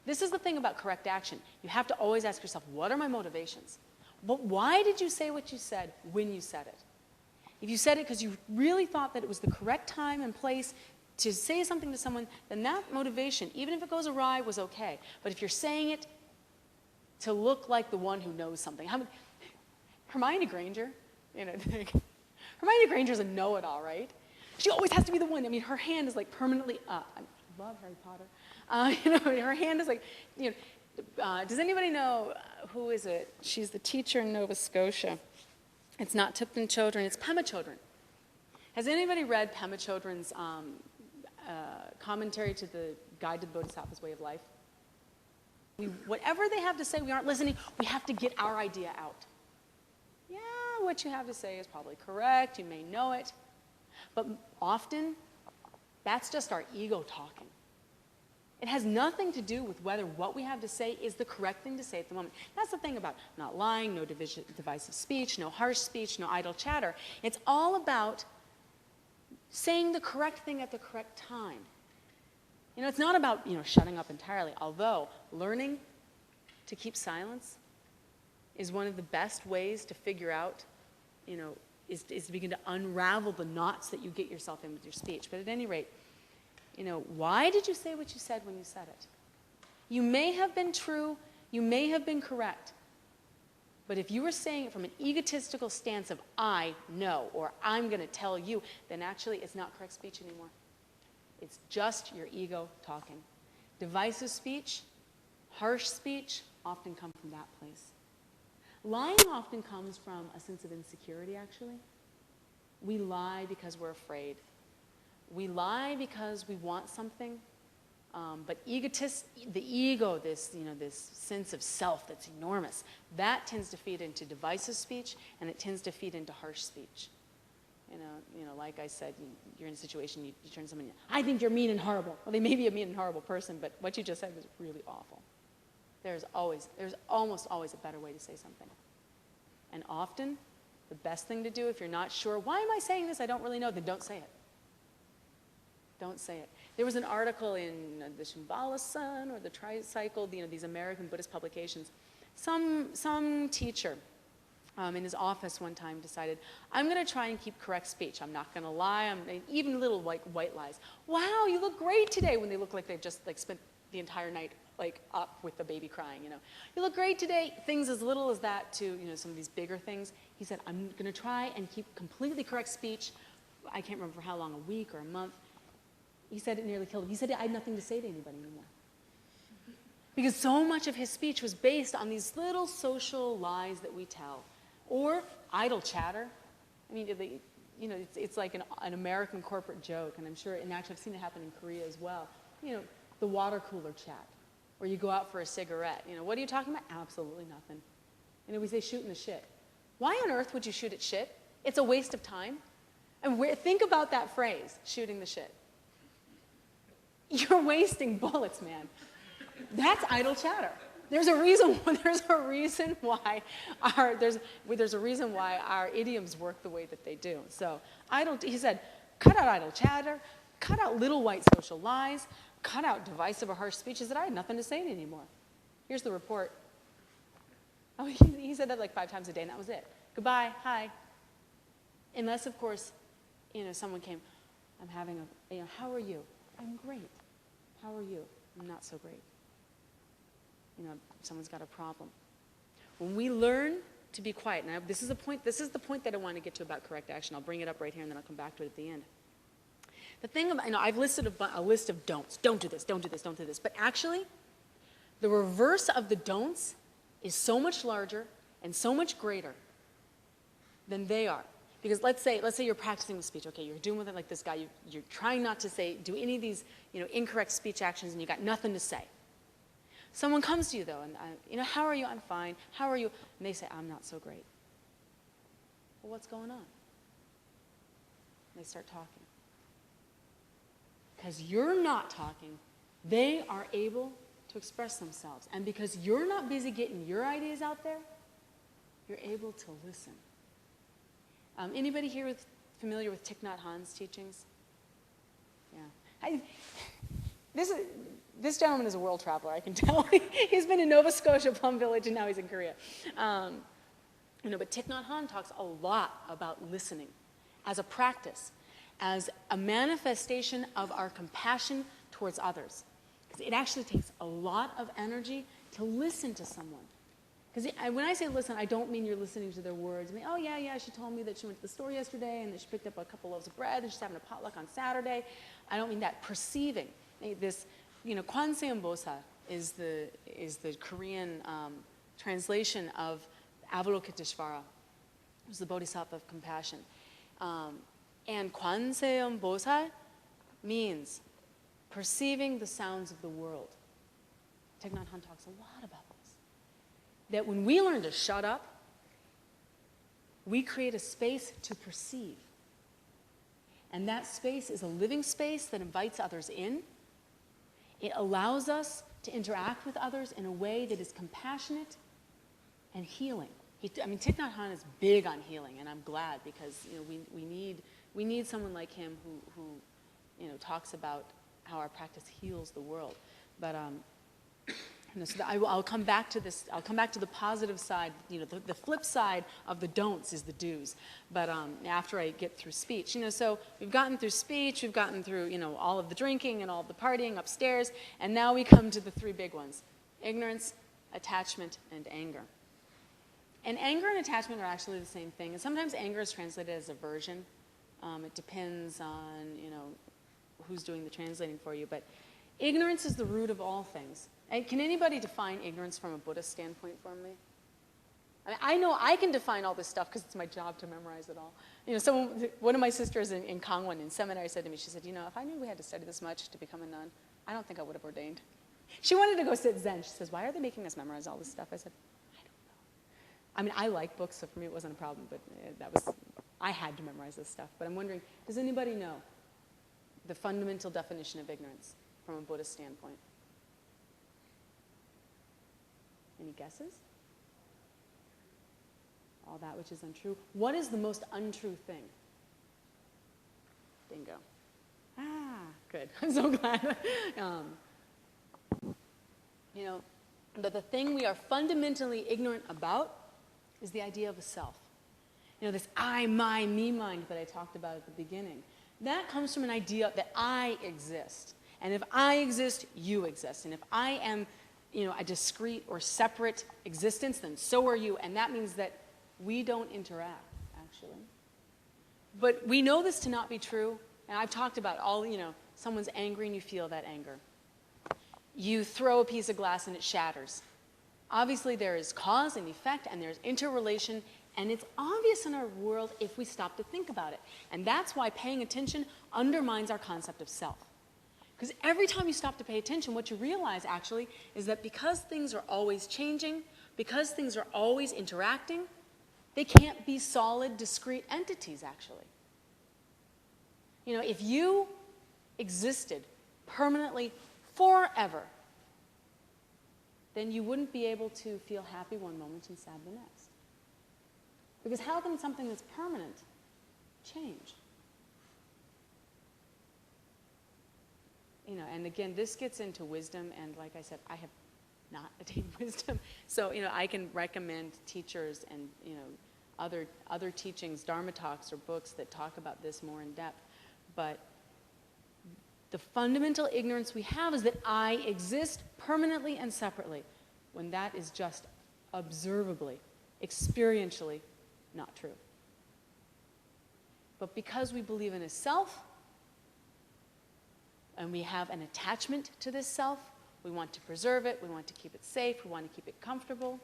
This is the thing about correct action. You have to always ask yourself, what are my motivations? But why did you say what you said when you said it? If you said it because you really thought that it was the correct time and place to say something to someone, then that motivation, even if it goes awry, was okay. But if you're saying it to look like the one who knows something. Hermione Granger, Hermione Granger's a know-it-all, right? She always has to be the one. Her hand is like permanently up. I love Harry Potter. Her hand is like, does anybody know, who is it? She's the teacher in Nova Scotia. It's not Tipton Children, it's Pema Chodron. Has anybody read Pema Chodron's commentary to the Guide to the Bodhisattva's Way of Life? Whatever they have to say, we aren't listening. We have to get our idea out. Yeah, what you have to say is probably correct. You may know it. But often, that's just our ego talking. It has nothing to do with whether what we have to say is the correct thing to say at the moment. That's the thing about not lying, no divisive speech, no harsh speech, no idle chatter. It's all about saying the correct thing at the correct time. It's not about, shutting up entirely, although learning to keep silence is one of the best ways to figure out, is to begin to unravel the knots that you get yourself in with your speech. But at any rate, why did you say what you said when you said it? You may have been true, you may have been correct, but if you were saying it from an egotistical stance of I know, or I'm going to tell you, then actually it's not correct speech anymore. It's just your ego talking. Divisive speech, harsh speech, often come from that place. Lying often comes from a sense of insecurity, actually. We lie because we're afraid. We lie because we want something, but the ego, this sense of self that's enormous, that tends to feed into divisive speech, and it tends to feed into harsh speech. Like I said, you're in a situation, you turn to someone, I think you're mean and horrible. Well, they may be a mean and horrible person, but what you just said was really awful. There's almost always a better way to say something. And often, the best thing to do if you're not sure, why am I saying this? I don't really know, then don't say it. Don't say it. There was an article in the Shambhala Sun or the Tricycle, these American Buddhist publications. Some teacher in his office one time decided, I'm going to try and keep correct speech. I'm not going to lie. Even little white lies. Wow, you look great today, when they look like they've just spent the entire night up with the baby crying. You look great today. Things as little as that to some of these bigger things. He said, I'm going to try and keep completely correct speech. I can't remember for how long, a week or a month. He said it nearly killed him. He said, I had nothing to say to anybody anymore. Because so much of his speech was based on these little social lies that we tell. Or idle chatter. It's like an American corporate joke, and I'm sure, and actually I've seen it happen in Korea as well. The water cooler chat, where you go out for a cigarette. What are you talking about? Absolutely nothing. We say shooting the shit. Why on earth would you shoot at shit? It's a waste of time. And think about that phrase, shooting the shit. You're wasting bullets, man. That's idle chatter. There's a reason why our idioms work the way that they do. So he said, cut out idle chatter, cut out little white social lies, cut out divisive or harsh speeches that I had nothing to say anymore. Here's the report. Oh, he said that 5 times a day, and that was it. Goodbye, hi. Unless, of course, someone came, I'm having how are you? I'm great. How are you? I'm not so great. Someone's got a problem. When we learn to be quiet. Now, this is the point that I want to get to about correct action. I'll bring it up right here, and then I'll come back to it at the end. The thing about, I've listed a list of don'ts. Don't do this, don't do this, don't do this. But actually, the reverse of the don'ts is so much larger and so much greater than they are. Because let's say you're practicing the speech. Okay, you're doing with it like this guy. You're trying not to do any of these, incorrect speech actions, and you got nothing to say. Someone comes to you though, and how are you? I'm fine. How are you? And they say, I'm not so great. Well, what's going on? And they start talking. Because you're not talking, they are able to express themselves. And because you're not busy getting your ideas out there, you're able to listen. Anybody here familiar with Thich Nhat Hanh's teachings? Yeah. This gentleman is a world traveler, I can tell. He's been in Nova Scotia, Plum Village, and now he's in Korea. But Thich Nhat Hanh talks a lot about listening as a practice, as a manifestation of our compassion towards others. Because it actually takes a lot of energy to listen to someone. Because when I say listen, I don't mean you're listening to their words. I mean, oh, yeah, she told me that she went to the store yesterday and that she picked up a couple loaves of bread and she's having a potluck on Saturday. I don't mean that. Perceiving. This, Kwanseum Bosa is the Korean translation of Avalokiteshvara, who's the Bodhisattva of compassion. And Kwanseum Bosa means perceiving the sounds of the world. Thich Nhat Hanh talks a lot about this. That when we learn to shut up, we create a space to perceive. And that space is a living space that invites others in. It allows us to interact with others in a way that is compassionate and healing. Thich Nhat Hanh is big on healing, and I'm glad because we need someone like him who talks about how our practice heals the world. But I'll come back to this. I'll come back to the positive side. The flip side of the don'ts is the do's. But after I get through speech, so we've gotten through speech, we've gotten through all of the drinking and all of the partying upstairs, and now we come to the three big ones: ignorance, attachment, and anger. And anger and attachment are actually the same thing. And sometimes anger is translated as aversion. It depends on who's doing the translating for you. But ignorance is the root of all things. And can anybody define ignorance from a Buddhist standpoint for me? I know I can define all this stuff because it's my job to memorize it all. One of my sisters in Kangwon in seminary said to me, she said, if I knew we had to study this much to become a nun, I don't think I would have ordained. She wanted to go sit Zen. She says, why are they making us memorize all this stuff? I said, I don't know. I like books, so for me it wasn't a problem, but I had to memorize this stuff. But I'm wondering, does anybody know the fundamental definition of ignorance from a Buddhist standpoint? Any guesses? All that which is untrue. What is the most untrue thing? Bingo. Good. I'm so glad. But the thing we are fundamentally ignorant about is the idea of a self. This I, my, me mind that I talked about at the beginning. That comes from an idea that I exist. And if I exist, you exist. And if I am a discrete or separate existence, then so are you. And that means that we don't interact, actually. But we know this to not be true. And I've talked about someone's angry and you feel that anger. You throw a piece of glass and it shatters. Obviously, there is cause and effect, and there's interrelation, and it's obvious in our world if we stop to think about it. And that's why paying attention undermines our concept of self. Because every time you stop to pay attention, what you realize, actually, is that because things are always changing, because things are always interacting, they can't be solid, discrete entities, actually. If you existed permanently forever, then you wouldn't be able to feel happy one moment and sad the next. Because how can something that's permanent change? And again, this gets into wisdom, and like I said, I have not attained wisdom. So, I can recommend teachers and, other teachings, Dharma talks or books that talk about this more in depth. But the fundamental ignorance we have is that I exist permanently and separately, when that is just observably experientially not true. But because we believe in a self, and we have an attachment to this self, we want to preserve it, we want to keep it safe, we want to keep it comfortable.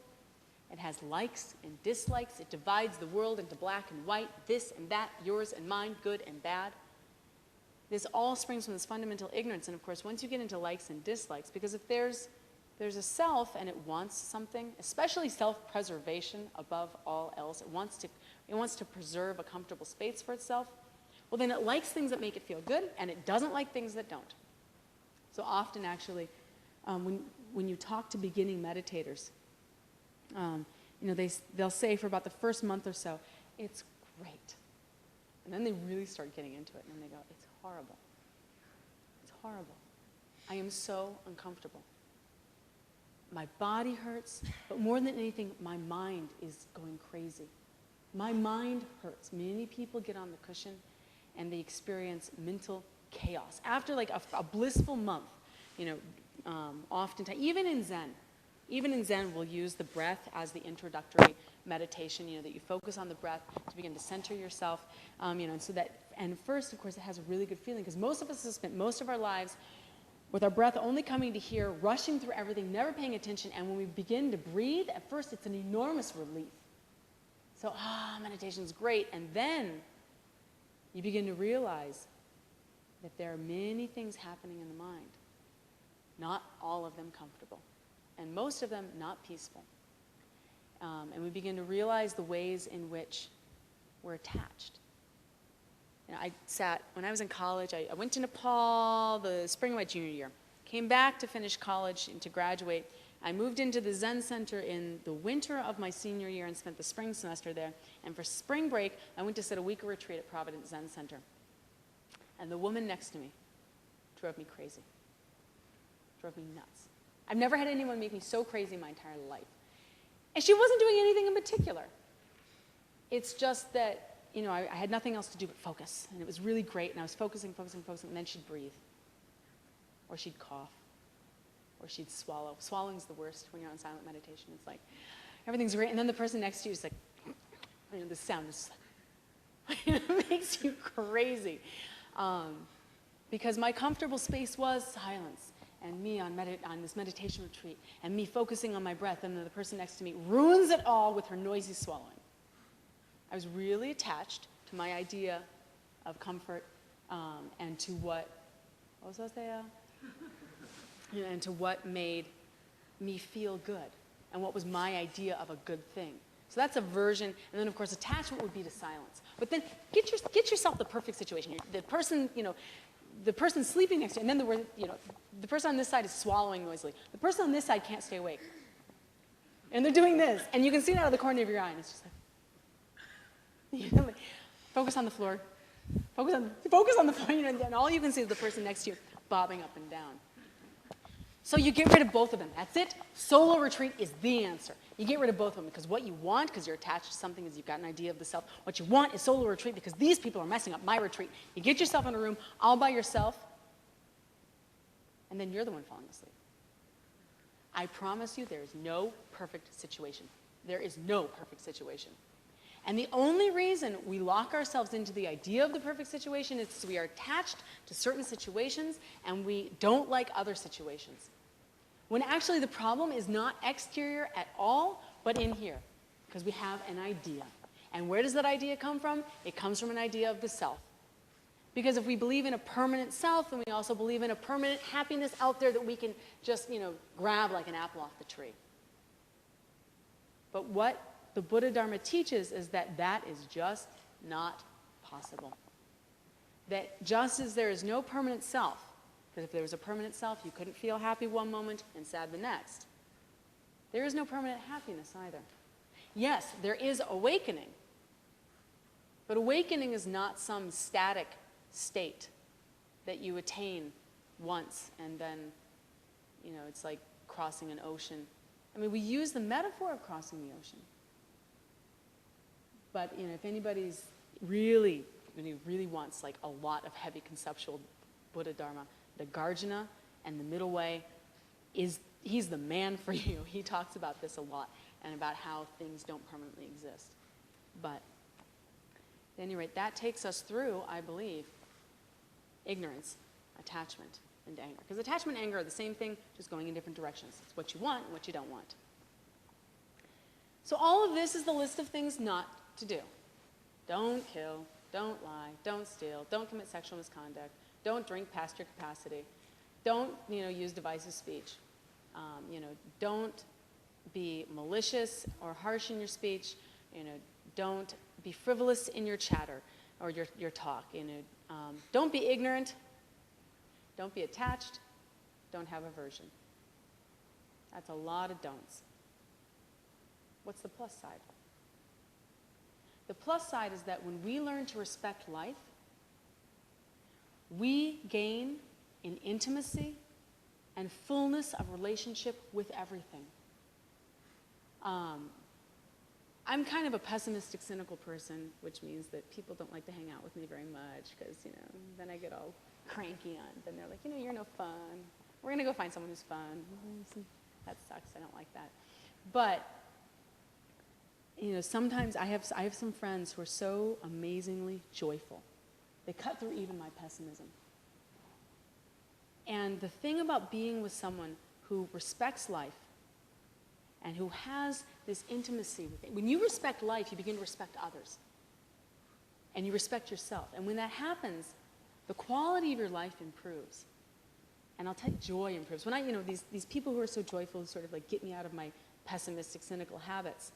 It has likes and dislikes. It divides the world into black and white, this and that, yours and mine, good and bad. This all springs from this fundamental ignorance. And of course, once you get into likes and dislikes, because if there's a self and it wants something, especially self-preservation above all else, it wants to preserve a comfortable space for itself, well, then it likes things that make it feel good, and it doesn't like things that don't. So often, actually, when you talk to beginning meditators, they'll say for about the first month or so, it's great. And then they really start getting into it, and then they go, it's horrible. It's horrible. I am so uncomfortable. My body hurts, but more than anything, my mind is going crazy. My mind hurts. Many people get on the cushion and they experience mental chaos. After like a blissful month, oftentimes, even in Zen, we'll use the breath as the introductory meditation, that you focus on the breath to begin to center yourself, and first, of course, it has a really good feeling, because most of us have spent most of our lives with our breath only coming to here, rushing through everything, never paying attention, and when we begin to breathe, at first, it's an enormous relief. So, meditation's great, and then you begin to realize that there are many things happening in the mind, not all of them comfortable, and most of them not peaceful. And we begin to realize the ways in which we're attached. When I was in college, I went to Nepal the spring of my junior year, came back to finish college and to graduate. I moved into the Zen Center in the winter of my senior year and spent the spring semester there. And for spring break, I went to sit a week of retreat at Providence Zen Center. And the woman next to me drove me crazy, drove me nuts. I've never had anyone make me so crazy in my entire life. And she wasn't doing anything in particular. It's just that, I had nothing else to do but focus. And it was really great. And I was focusing, and then she'd breathe. Or she'd cough. Or she'd swallow. Swallowing's the worst when you're on silent meditation. It's like, everything's great. And then the person next to you is like, the sound is like, it makes you crazy. Because my comfortable space was silence. And me on this meditation retreat, and me focusing on my breath, and then the person next to me ruins it all with her noisy swallowing. I was really attached to my idea of comfort, and to what was I saying? And to what made me feel good, and what was my idea of a good thing. So that's aversion, and then of course attachment would be to silence. But then get yourself the perfect situation. The person, the person sleeping next to you, and then the person on this side is swallowing noisily. The person on this side can't stay awake. And they're doing this, and you can see it out of the corner of your eye, and it's just like, focus on the floor. Focus on the floor, and all you can see is the person next to you bobbing up and down. So you get rid of both of them. That's it. Solo retreat is the answer. You get rid of both of them, because what you want, because you're attached to something, is you've got an idea of the self. What you want is solo retreat, because these people are messing up my retreat. You get yourself in a room all by yourself, and then you're the one falling asleep. I promise you there is no perfect situation. There is no perfect situation. And the only reason we lock ourselves into the idea of the perfect situation is because we are attached to certain situations and we don't like other situations. When actually the problem is not exterior at all, but in here, because we have an idea. And where does that idea come from? It comes from an idea of the self. Because if we believe in a permanent self, then we also believe in a permanent happiness out there that we can just, grab like an apple off the tree. But what the Buddha Dharma teaches is that that is just not possible. That just as there is no permanent self, because if there was a permanent self, you couldn't feel happy one moment and sad the next. There is no permanent happiness either. Yes, there is awakening. But awakening is not some static state that you attain once and then, it's like crossing an ocean. I mean, we use the metaphor of crossing the ocean. But, if anybody's really wants like a lot of heavy conceptual Buddha Dharma, the Garjuna and the middle way he's the man for you. He talks about this a lot. and about how things don't permanently exist. But at any rate, that takes us through, I believe, ignorance, attachment, and anger. Because attachment and anger are the same thing, just going in different directions. It's what you want and what you don't want. So all of this is the list of things not to do. Don't kill, don't lie, don't steal, don't commit sexual misconduct, don't drink past your capacity, don't use divisive speech, don't be malicious or harsh in your speech, don't be frivolous in your chatter or your talk, don't be ignorant, don't be attached, don't have aversion. That's a lot of don'ts. What's the plus side? The plus side is that when we learn to respect life, we gain in intimacy and fullness of relationship with everything. I'm kind of a pessimistic, cynical person, which means that people don't like to hang out with me very much because, then I get all cranky on. Then they're like, you're no fun. We're going to go find someone who's fun. That sucks. I don't like that. But, sometimes I have some friends who are so amazingly joyful. They cut through even my pessimism. And the thing about being with someone who respects life and who has this intimacy with it, when you respect life, you begin to respect others. And you respect yourself. And when that happens, the quality of your life improves. And I'll tell you, joy improves. When these people who are so joyful, who sort of like get me out of my pessimistic, cynical habits,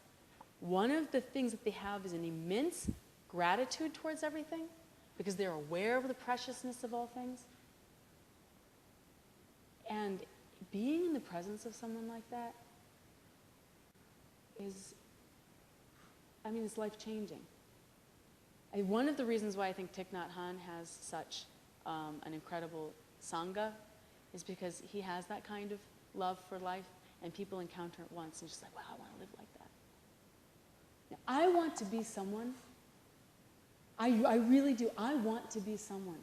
one of the things that they have is an immense gratitude towards everything because they're aware of the preciousness of all things. And being in the presence of someone like that is, it's life-changing. One of the reasons why I think Thich Nhat Hanh has such an incredible Sangha is because he has that kind of love for life, and people encounter it once and just like, wow, I want to live like that. Now, I want to be someone, I really do, I want to be someone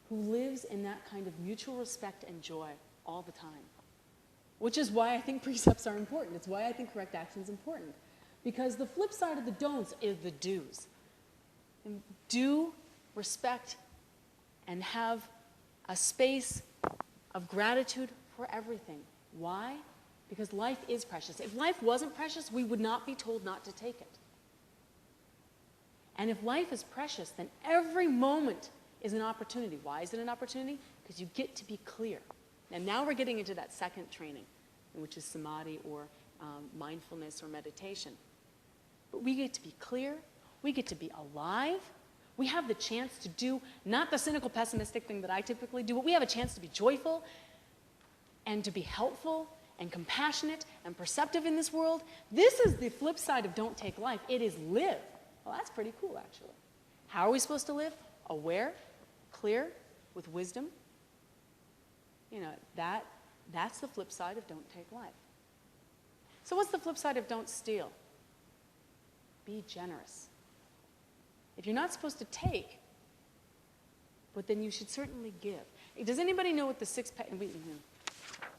who lives in that kind of mutual respect and joy all the time. Which is why I think precepts are important. It's why I think correct action is important. Because the flip side of the don'ts is the do's. And do, respect, and have a space of gratitude for everything. Why? Because life is precious. If life wasn't precious, we would not be told not to take it. And if life is precious, then every moment is an opportunity. Why is it an opportunity? Because you get to be clear. And now we're getting into that second training, which is samadhi or mindfulness or meditation. But we get to be clear. We get to be alive. We have the chance to do not the cynical, pessimistic thing that I typically do, but we have a chance to be joyful and to be helpful and compassionate and perceptive in this world. This is the flip side of don't take life. It is live. Well, that's pretty cool, actually. How are we supposed to live? Aware, clear, with wisdom. That's the flip side of don't take life. So what's the flip side of don't steal? Be generous. If you're not supposed to take, but then you should certainly give. Does anybody know what the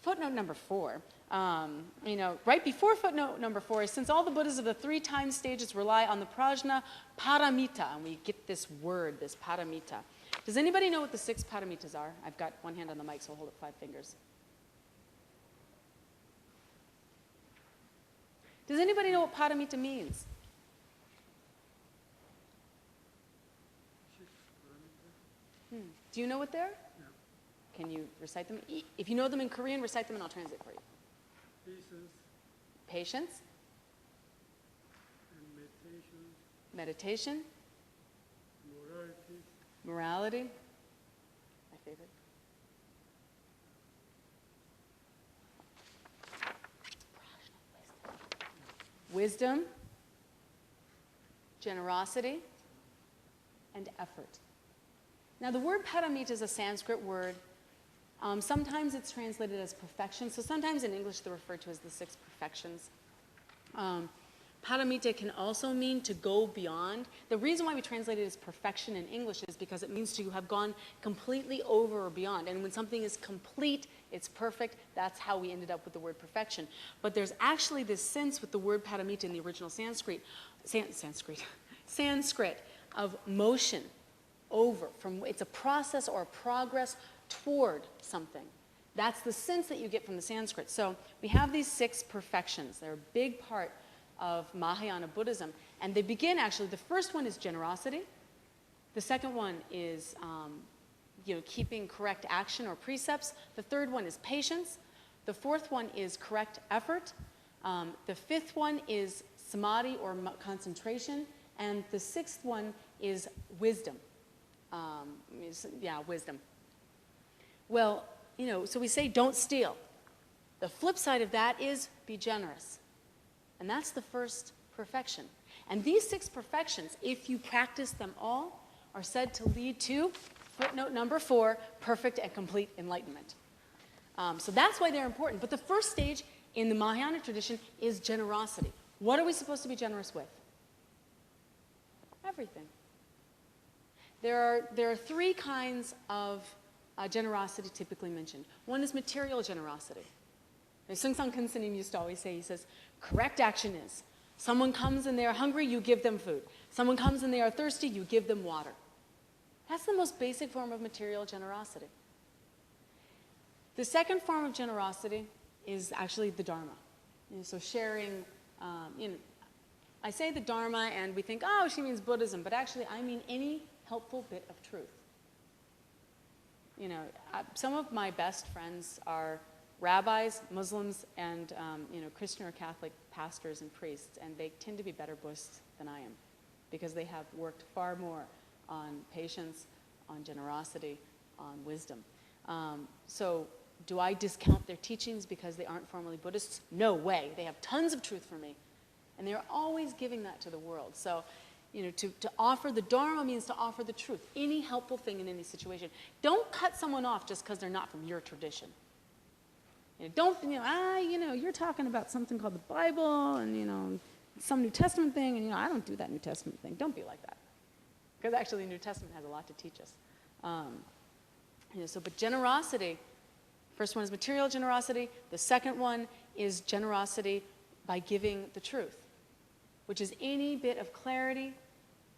footnote number 4, right before footnote number 4 is, since all the Buddhas of the 3 time stages rely on the prajna paramita, and we get this word, this paramita. Does anybody know what the 6 paramitas are? I've got one hand on the mic, so I'll hold up 5 fingers. Does anybody know what paramita means? Do you know what they're? No. Can you recite them? If you know them in Korean, recite them and I'll translate for you. Patience. Patience. And meditation. Meditation. Morality. Morality. My favorite. Wisdom. Generosity. And effort. Now, the word paramita is a Sanskrit word. Sometimes it's translated as perfection. So sometimes in English they're referred to as the 6 perfections. Paramita can also mean to go beyond. The reason why we translate it as perfection in English is because it means to have gone completely over or beyond. And when something is complete, it's perfect. That's how we ended up with the word perfection. But there's actually this sense with the word paramita in the original Sanskrit of motion over. It's a process or a progress toward something. That's the sense that you get from the Sanskrit. So we have these 6 perfections. They're a big part of Mahayana Buddhism. And they begin, actually, the first one is generosity. The second one is keeping correct action or precepts. The third one is patience. The fourth one is correct effort. The fifth one is samadhi or concentration. And the sixth one is wisdom. Wisdom. Well, so we say don't steal. The flip side of that is be generous. And that's the first perfection. And these 6 perfections, if you practice them all, are said to lead to, footnote number 4, perfect and complete enlightenment. So that's why they're important. But the first stage in the Mahayana tradition is generosity. What are we supposed to be generous with? Everything. There are 3 kinds of generosity typically mentioned. One is material generosity. 선준스님 used to always say, he says, correct action is, someone comes and they are hungry, you give them food. Someone comes and they are thirsty, you give them water. That's the most basic form of material generosity. The second form of generosity is actually the Dharma. So sharing, I say the Dharma and we think, oh, she means Buddhism, but actually I mean any helpful bit of truth. Some of my best friends are rabbis, Muslims, and Christian or Catholic pastors and priests, and they tend to be better Buddhists than I am because they have worked far more on patience, on generosity, on wisdom. So do I discount their teachings because they aren't formally Buddhists? No way. They have tons of truth for me, and they're always giving that to the world. So to offer the Dharma means to offer the truth, any helpful thing in any situation. Don't cut someone off just because they're not from your tradition. You're talking about something called the Bible and, some New Testament thing, and, I don't do that New Testament thing. Don't be like that. Because actually the New Testament has a lot to teach us. But generosity, first one is material generosity. The second one is generosity by giving the truth, which is any bit of clarity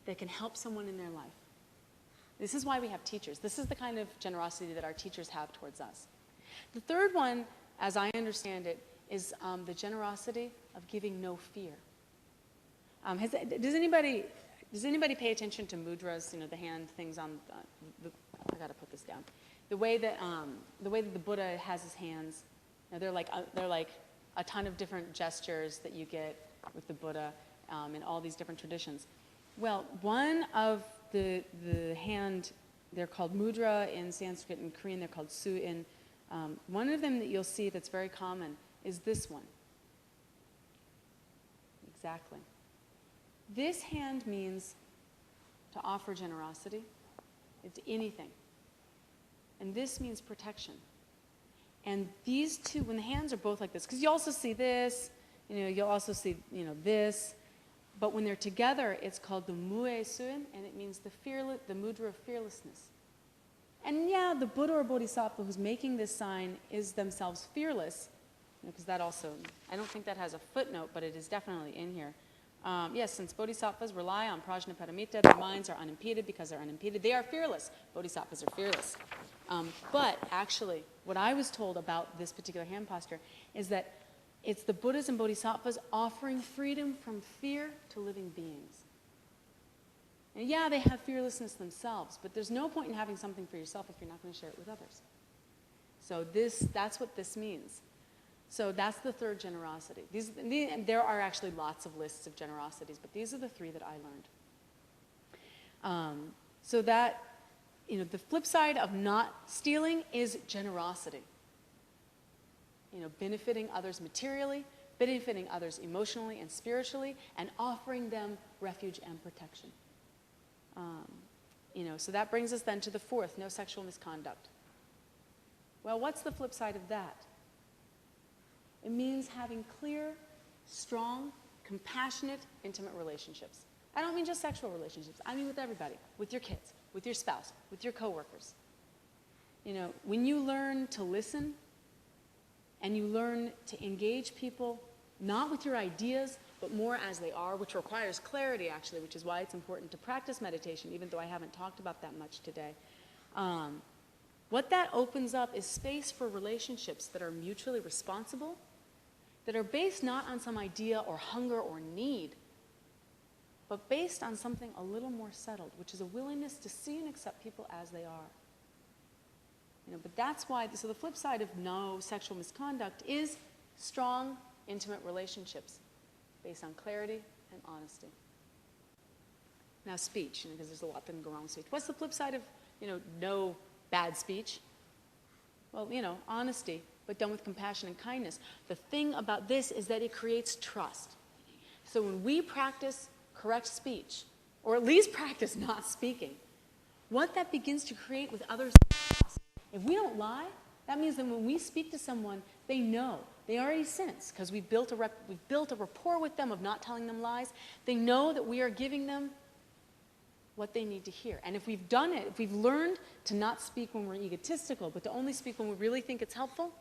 that can help someone in their life. This is why we have teachers. This is the kind of generosity that our teachers have towards us. The third one, as I understand it, is the generosity of giving no fear. Does anybody pay attention to mudras? The hand things on. I got to put this down. The way that the Buddha has his hands, they're like a ton of different gestures that you get with the Buddha in all these different traditions. Well, one of the hand, they're called mudra in Sanskrit, in Korean they're called su-in. One of them that you'll see that's very common is this one. Exactly. This hand means to offer generosity. It's anything. And this means protection. And these two, when the hands are both like this, because you also see this, you'll also see, this, but when they're together, it's called the Mue Suin, and it means the mudra of fearlessness. And the Buddha or Bodhisattva who's making this sign is themselves fearless, because that also, I don't think that has a footnote, but it is definitely in here. Yes, since bodhisattvas rely on prajnaparamita, their minds are unimpeded. Because they're unimpeded, they are fearless. Bodhisattvas are fearless. But actually, what I was told about this particular hand posture is that it's the Buddhas and Bodhisattvas offering freedom from fear to living beings. And they have fearlessness themselves, but there's no point in having something for yourself if you're not going to share it with others. So that's what this means. So that's the third generosity. There are actually lots of lists of generosities, but these are the 3 that I learned. So that, the flip side of not stealing is generosity. Benefiting others materially, benefiting others emotionally and spiritually, and offering them refuge and protection. So that brings us then to the 4th, no sexual misconduct. Well, what's the flip side of that? It means having clear, strong, compassionate, intimate relationships. I don't mean just sexual relationships. I mean with everybody, with your kids, with your spouse, with your coworkers. You know, when you learn to listen and you learn to engage people, not with your ideas, but more as they are, which requires clarity, actually, which is why it's important to practice meditation, even though I haven't talked about that much today. What that opens up is space for relationships that are mutually responsible, that are based not on some idea or hunger or need, but based on something a little more settled, which is a willingness to see and accept people as they are. You know, but that's why, so the flip side of no sexual misconduct is strong, intimate relationships based on clarity and honesty. Now speech, because there's a lot that can go wrong with speech. What's the flip side of, no bad speech? Well, honesty, but done with compassion and kindness. The thing about this is that it creates trust. So when we practice correct speech, or at least practice not speaking, what that begins to create with others is trust. If we don't lie, that means that when we speak to someone, they know. They already sense, because we've built a rapport with them of not telling them lies. They know that we are giving them what they need to hear. And if we've done it, if we've learned to not speak when we're egotistical, but to only speak when we really think it's helpful,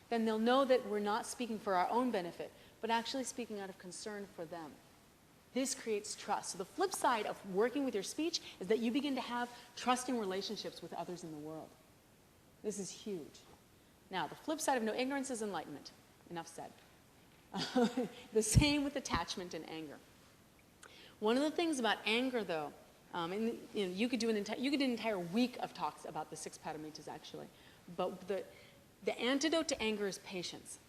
then they'll know that we're not speaking for our own benefit, but actually speaking out of concern for them. This creates trust. So the flip side of working with your speech is that you begin to have trusting relationships with others in the world. This is huge. Now, the flip side of no ignorance is enlightenment. Enough said. The same with attachment and anger. One of the things about anger, though, you could do an entire week of talks about the 6 paramitas, actually. But the antidote to anger is patience.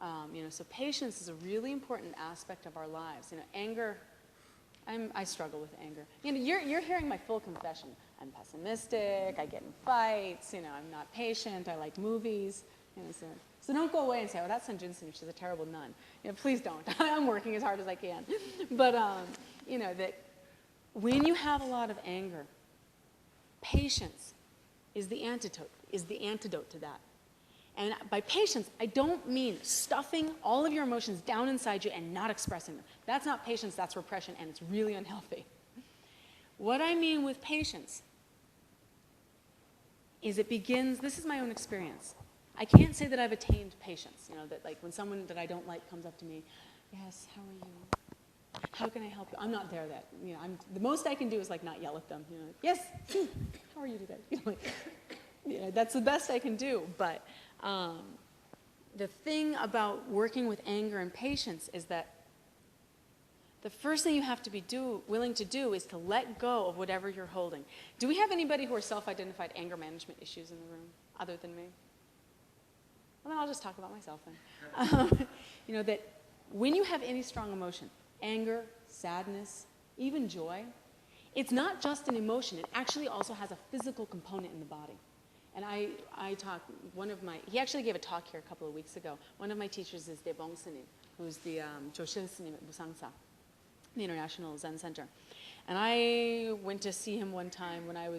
So patience is a really important aspect of our lives. Anger, I struggle with anger. You're hearing my full confession. I'm pessimistic, I get in fights, I'm not patient, I like movies. So don't go away and say, oh, that's 선준스님, she's a terrible nun. Please don't. I'm working as hard as I can. But, that when you have a lot of anger, patience is the antidote to that. And by patience, I don't mean stuffing all of your emotions down inside you and not expressing them. That's not patience, that's repression, and it's really unhealthy. What I mean with patience is it begins, this is my own experience. I can't say that I've attained patience, that like when someone that I don't like comes up to me, yes, how are you? How can I help you? I'm not there that, the most I can do is like not yell at them, yes, how are you today? That's the best I can do, but the thing about working with anger and patience is that the first thing you have to be willing to do is to let go of whatever you're holding. Do we have anybody who are self-identified anger management issues in the room, other than me? Well, then I'll just talk about myself then. That when you have any strong emotion, anger, sadness, even joy, it's not just an emotion. It actually also has a physical component in the body. And I talked, he actually gave a talk here a couple of weeks ago. One of my teachers is S님, who's the S님 at Busangsa, the International Zen Center. And I went to see him one time when I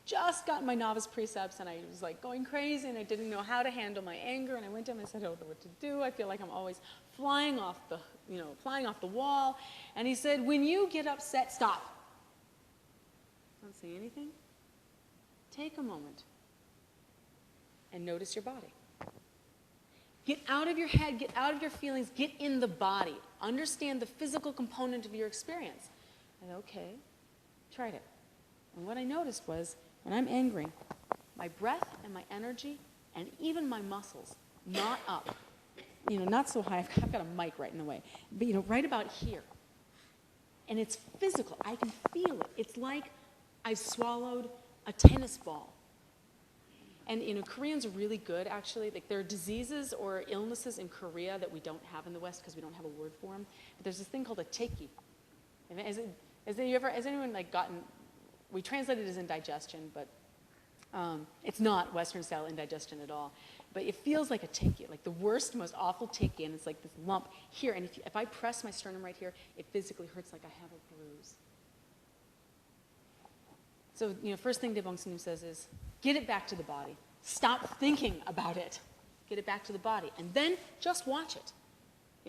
just got my novice precepts and I was like going crazy and I didn't know how to handle my anger. And I went to him and I said, I don't know what to do. I feel like I'm always flying off the wall. And he said, when you get upset, stop. Don't say anything. Take a moment and notice your body. Get out of your head, get out of your feelings, get in the body. Understand the physical component of your experience. And okay, tried it. And what I noticed was, when I'm angry, my breath and my energy and even my muscles, not up, not so high, I've got a mic right in the way, but right about here. And it's physical, I can feel it. It's like I've swallowed a tennis ball. And Koreans are really good, actually. Like there are diseases or illnesses in Korea that we don't have in the West because we don't have a word for them. But there's this thing called a cheki. Has anyone like gotten? We translate it as indigestion, but it's not Western-style indigestion at all. But it feels like a cheki, like the worst, most awful cheki, and it's like this lump here. And if I press my sternum right here, it physically hurts like I have a bruise. So, first thing S님 says is, get it back to the body. Stop thinking about it. Get it back to the body. And then just watch it.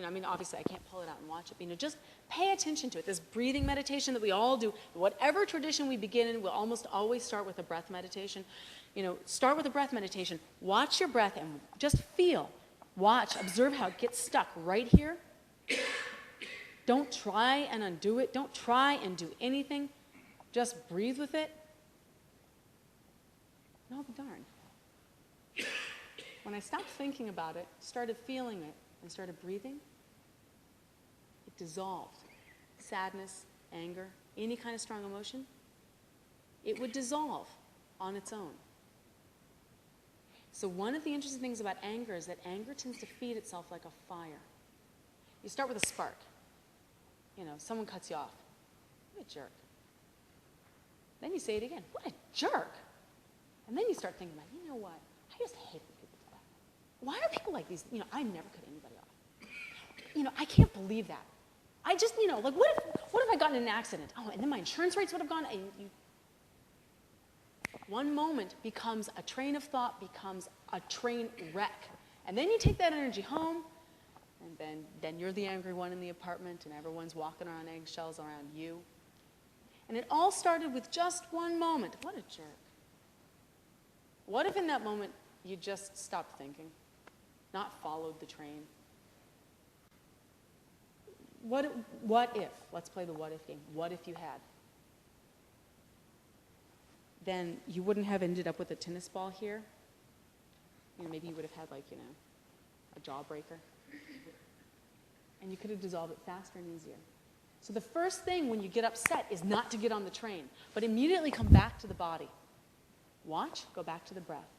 I mean, obviously I can't pull it out and watch it, but just pay attention to it. This breathing meditation that we all do, whatever tradition we begin in, we'll almost always start with a breath meditation. Start with a breath meditation. Watch your breath and just feel, watch, observe how it gets stuck right here. Don't try and undo it. Don't try and do anything. Just breathe with it. And I'll be darned. When I stopped thinking about it, started feeling it, and started breathing, it dissolved. Sadness, anger, any kind of strong emotion, it would dissolve on its own. So one of the interesting things about anger is that anger tends to feed itself like a fire. You start with a spark. Someone cuts you off. What a jerk. Then you say it again. What a jerk. And then you start thinking about, you know what? I just hate when people do that. Why are people like these? I never cut anybody off. I can't believe that. I just, like, what if I got in an accident? Oh, and then my insurance rates would have gone. One moment becomes a train of thought, becomes a train wreck. And then you take that energy home, and then you're the angry one in the apartment, and everyone's walking around eggshells around you. And it all started with just one moment. What a jerk. What if in that moment you just stopped thinking, not followed the train? What if? Let's play the what if game. What if you had? Then you wouldn't have ended up with a tennis ball here. Maybe you would have had a jawbreaker. And you could have dissolved it faster and easier. So the first thing when you get upset is not to get on the train, but immediately come back to the body. Watch, go back to the breath.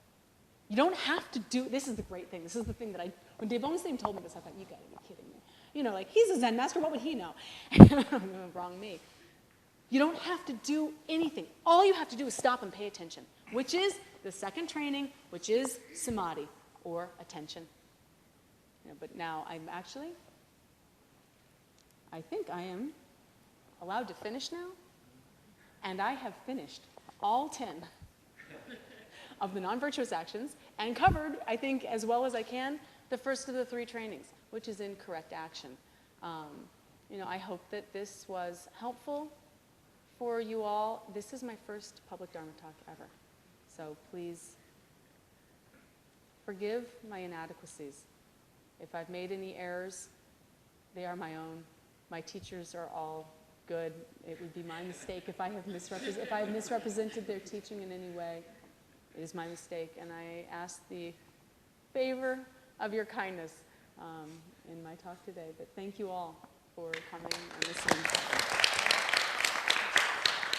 You don't have to do, this is the great thing. This is the thing that when Dave Onstein told me this, I thought, you gotta be kidding me. He's a Zen master, what would he know? Wrong me. You don't have to do anything. All you have to do is stop and pay attention, which is the second training, which is samadhi, or attention. But now I think I am allowed to finish now, and I have finished all 10 of the non-virtuous actions and covered, I think, as well as I can, the first of the 3 trainings, which is in correct action. I hope that this was helpful for you all. This is my first public Dharma talk ever, so please forgive my inadequacies. If I've made any errors, they are my own. My teachers are all good. It would be my mistake if I have misrepresented their teaching in any way. It is my mistake, and I ask the favor of your kindness in my talk today. But thank you all for coming and listening.